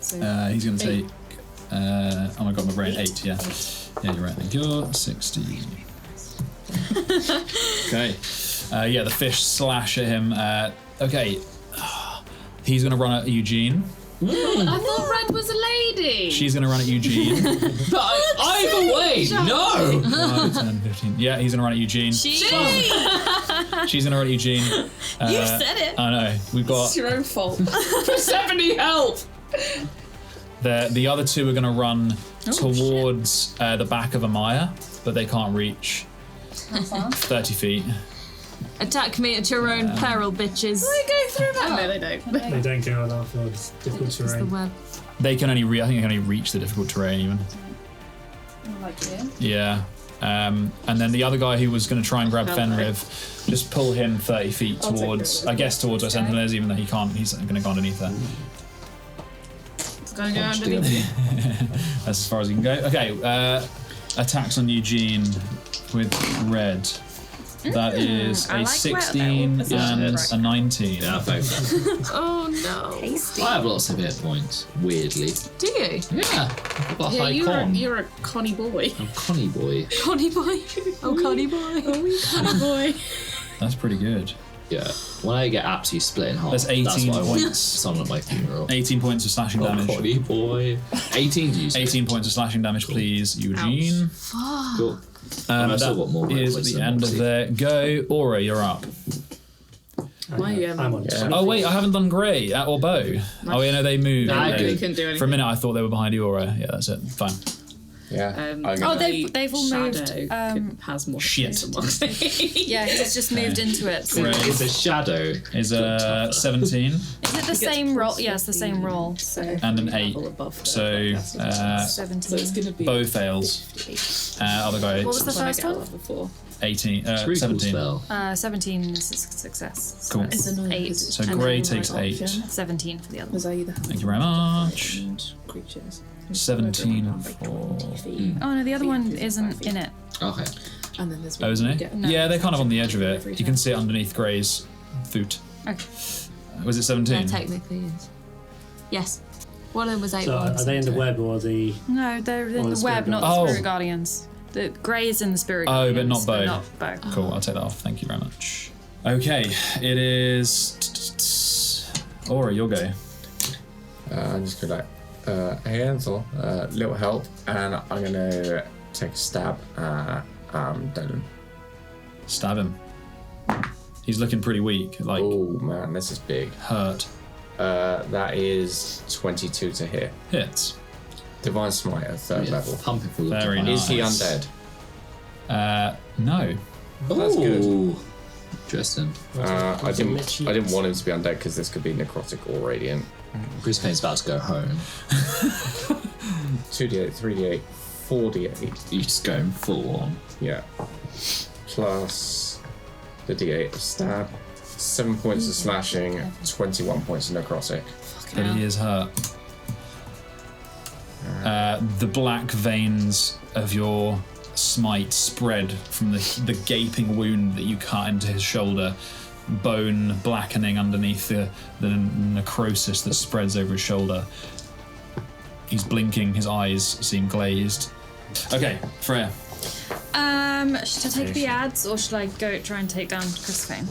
So He's going to take. Oh my god, my brain. 8. Yeah. Yeah, you're right. Thank you. 16. Okay. Yeah, the fish slash at him. Okay. He's going to run at Eugene. I thought Red was a lady. She's going to run at Eugene. But either way, no! 5, 10, 15. Yeah, he's going to run at Eugene. She's going to run at Eugene. you said it. I know. We've got. It's your own fault. Persephone, help! The other 2 are going to run towards the back of Amaya, but they can't reach 30 feet. Attack me at your own peril, bitches. They go through that. No, they don't. They don't go on our field. It's difficult It's the terrain. web. They can only I think they can only reach the difficult terrain even. Like here. Yeah. And then the other guy who was going to try and grab Fenriv, just pull him 30 feet towards, I guess, towards where Sentinel is, even though he can't. He's going to go underneath there. It's going to go underneath. That's as far as he can go. Okay. Attacks on Eugene with red. That is a 16 and a 19. Yeah, both. Oh no. Tasty. I have lots of hit points, weirdly. Do you? Yeah. I've got a high Yeah, con. you're a Connie boy. I'm Connie boy. Connie boy. Oh, Connie boy. Connie boy. That's pretty good. Yeah. When I get absolutely split in half, That's 18 that's what I want points. someone at my funeral. 18 points of slashing Oh, damage. Connie boy. 18 do you say? 18 points of slashing damage, please, Eugene. Cool. I've still got more That is points the than end of Moxie. their go. Aura, you're up. I'm on it. Oh wait, I haven't done Grey or Bow. Oh yeah, no, they moved. Nah, They- we couldn't do anything. For a minute, I thought they were behind Aura. Yeah, that's it. Fine. Yeah. Oh, they've all moved. Has more Shit. than Moxie. Yeah, he's just moved into it. So. Grey It's a shadow. is a 17 Is it the same roll? Yeah, it's the same roll. So and an 8. So 17. So it's going to be Bow fails. Other guy What was the first one? level 4. 18. It's a really cool 17. spell. 17 is a success. So Cool. it's It's annoying 8. because it's So and Grey then takes 8. 17 for the other one. Because I either have Thank you very much. and creatures. 17 for. Oh no, the other one isn't in it. Okay. And then there's Oh, isn't it? No. Yeah, they're kind of on the edge of it. You can see it underneath Grey's foot. Okay. Was it 17? Yeah, technically is. Yes. One of them was 8. So one are was they in the 17. web or the? No, they're in Or the the web, Spirit not Guardians. the Oh. Spirit Guardians. The Grey's in the Spirit Oh, but Guardians. not Bow. Cool, I'll take that off. Thank you very much. Okay, it is. Aura, you'll go. I'm just gonna hey Ansel, little help, and I'm gonna take a stab at Dylan. Stab him. He's looking pretty weak, like Oh man, this is big. hurt. That is 22 to hit. Hits. Divine Smite at 3rd level. Pump it full of Very divine. Is he Nice. undead? No. That's good. Ooh. Interesting. I didn't want him to be undead because this could be necrotic or radiant. Crispaine's about to go home. 2d8, 3d8, 4d8. You're just going full on. Yeah. Plus the d8 of stab. 7 points of slashing, 21 points of necrotic. But he is hurt. The black veins of your smite spread from the gaping wound that you cut into his shoulder, bone blackening underneath the necrosis that spreads over his shoulder. He's blinking, his eyes seem glazed. Okay, Freya. Should I take the ads or should I go try and take down Crissaphaene?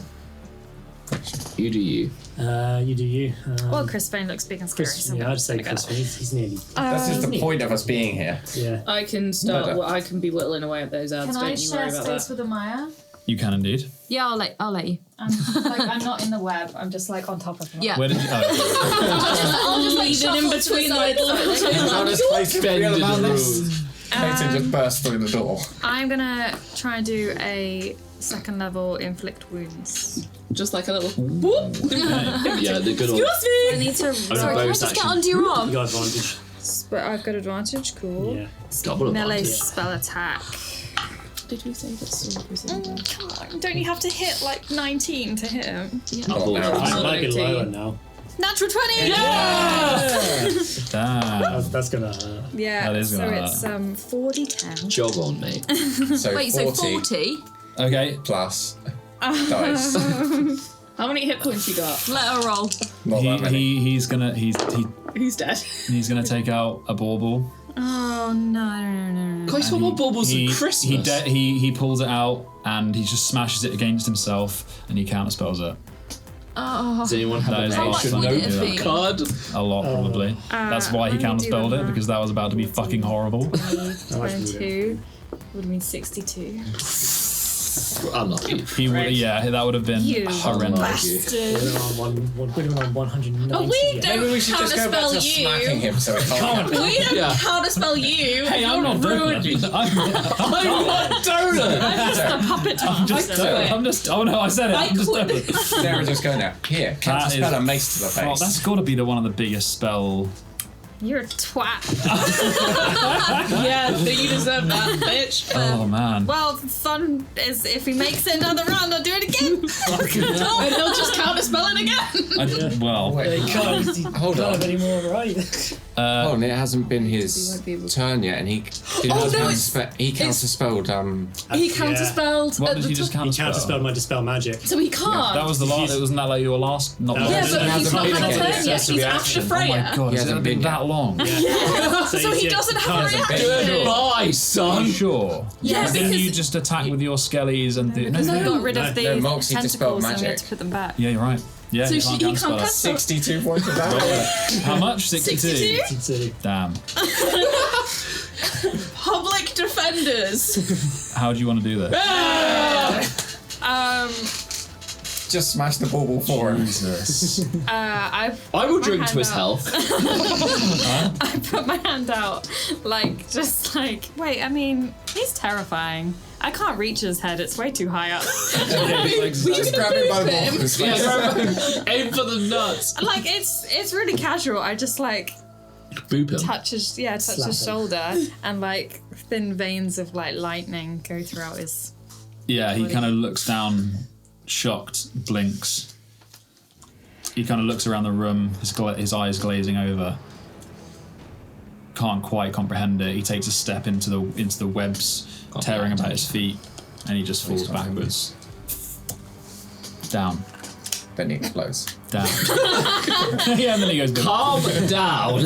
You do you. You do you. Well, Crissaphaene looks big and scary. So I'm Yeah, I'd say gonna Chris. He's nearly. That's just the point of us being here. Yeah. I can start. Murder. Well, I can be whittling away at those ads. Can Don't I you share worry about space that. with Amaya? You can indeed. Yeah, I'll let you. I'm not in the web. I'm just like on top of it. Yeah. Where did you? Oh, I'll just like Leave it in between How does Clayton feel about this? Clayton just burst through the door. I'm gonna try and do a second level inflict wounds. Just like a little whoop. Yeah, the good old. I need to. Sorry, can I just get under your arm? You got advantage. But I've got advantage. Cool. Yeah. Double Melee advantage. spell attack. Did we say that sword was in there? Come on, don't you have to hit like 19 to hit him? Oh, no. I might be lower now. Natural 20! damn. That's gonna hurt. Yeah, That is so gonna it's 40-10. Jog on, mate. So Wait, 40 so 40? Okay. plus dice. How many hit points you got? Let her roll. Not that many. He's gonna Who's dead? he's gonna take out a bauble. Oh, no. Guys, what more baubles than Christmas? He pulls it out and he just smashes it against himself and he counterspells it. Does anyone have That a is How a much patron would it lot. have been? card? A lot, probably. That's why he let me do counterspelled that. it, because that was about to be fucking horrible. 22 would have been 62. Unlucky. He would, yeah, that would have been You horrendous. We're on 190. Oh, we don't Maybe we should just go back to counterspell smacking you. him so it can't. We don't Yeah. counterspell you. Hey, I'm not doing it. I'm I'm not donut! oh no, I said it. I I'm just quit. doing it. Sarah just going out. Here, That counterspell is- a mace to the face. Oh, that's got to be one of the biggest spell. You're a twat. Yeah, so you deserve that, bitch. Oh man. Well, fun is if he makes it another round, I'll do it again. And he'll just counterspell it again. Well, Wait, hold on. anymore, right? Oh, and it hasn't been his turn yet, and he did Oh, not no, he counterspelled. He counterspelled what at did the he just top. He counterspell? counterspelled my dispel magic. So he can't. That was the last. Wasn't that like your last? Not No. yeah, last. but It he's hasn't not been had a yet. turn It's yet. just a He's reaction. after Oh Freya. my god, He has it hasn't been been that long? So he doesn't have a Hasn't been. reaction. Goodbye, Are son! you sure? Yeah, But then because- you just attack with your skellies and the. Because I got rid No, of the no, Moxie dispelled tentacles and we had magic. to put them back. Yeah, you're right. Yeah, So you he can't can't counterspell it. cast 62 points of damage. How much? 62. Damn. Public defenders. How do you want to do this? Just smash the bauble for him. Jesus. I I will drink hand to his out. health. I put my hand out, just like, wait, I mean, he's terrifying. I can't reach his head, it's way too high up. Just grab him by the balls. Aim for the nuts. It's really casual. I just Boop him. touch his Slap him. shoulder and thin veins of lightning go throughout his. Yeah, he kind of looks down, shocked, blinks. He kind of looks around the room, his eyes glazing over. Can't quite comprehend it. He takes a step into the webs, tearing about his feet, and he just falls backwards. Down. Then he explodes. Down. Yeah, and then he goes Calm down.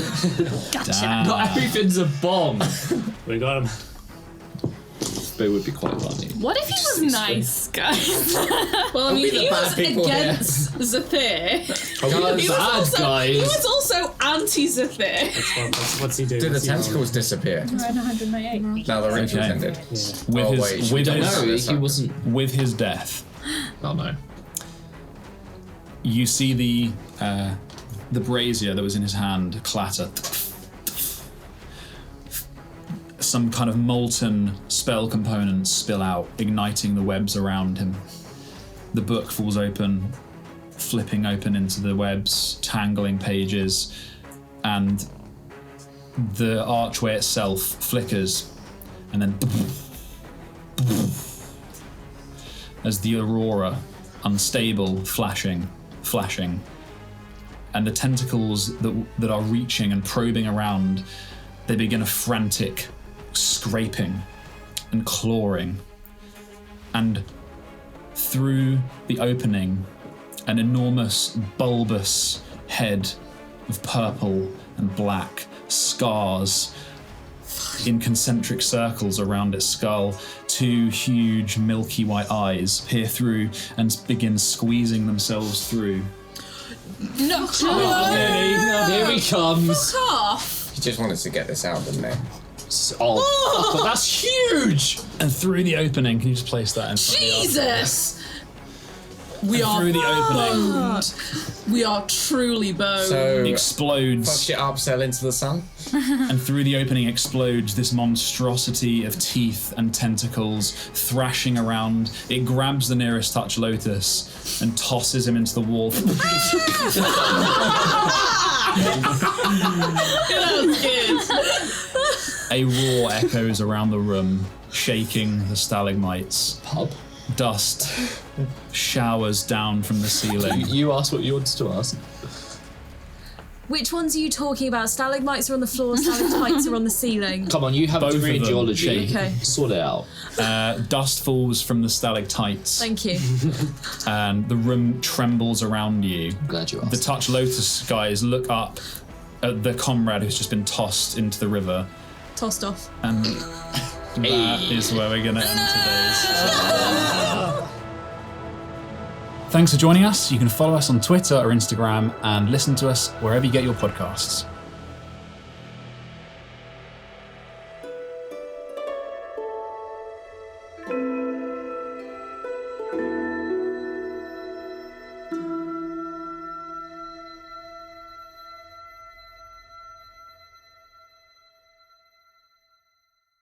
down. Not everything's a bomb. We got him. But it would be quite funny. What if he was nice, guys? Well, I mean, the he bad was people here. against Zathir. Guys, He bad was also anti-Zathir. What's he doing? Did the What's he doing? tentacles disappear? We're at 198. Now the ritual's Okay. ended. With Oh, his wait, should with we his don't know. No, he wasn't. with his death, Oh no. you see the brazier that was in his hand clatter. Some kind of molten spell components spill out, igniting the webs around him. The book falls open, flipping open into the webs, tangling pages, and the archway itself flickers, and then as the aurora, unstable, flashing, and the tentacles that are reaching and probing around, they begin a frantic scraping and clawing, and through the opening, an enormous bulbous head of purple and black scars in concentric circles around its skull. Two huge milky white eyes peer through and begin squeezing themselves through. No. Here he comes. Off. He just wanted to get this out, didn't he? Oh, that's huge! And through the opening, can you just place that in front of the Jesus! We are through the opening boned. We are truly boned. So explodes, fuck shit up, sail into the sun. and through the opening explodes this monstrosity of teeth and tentacles thrashing around. It grabs the nearest Touch Lotus and tosses him into the wall. A roar echoes around the room, shaking the stalagmites. Pub. Dust showers down from the ceiling. You asked what you wanted to ask. Which ones are you talking about? Stalagmites are on the floor, stalactites are on the ceiling. Come on, you have Both a degree in of them geology. shake. Okay. Sort it out. Dust falls from the stalactites, Thank you. and the room trembles around you. I'm glad you asked. The Touch Lotus guys look up at the comrade who's just been tossed into the river, Tossed off. and that is where we're going to end today's. Thanks for joining us. You can follow us on Twitter or Instagram and listen to us wherever you get your podcasts.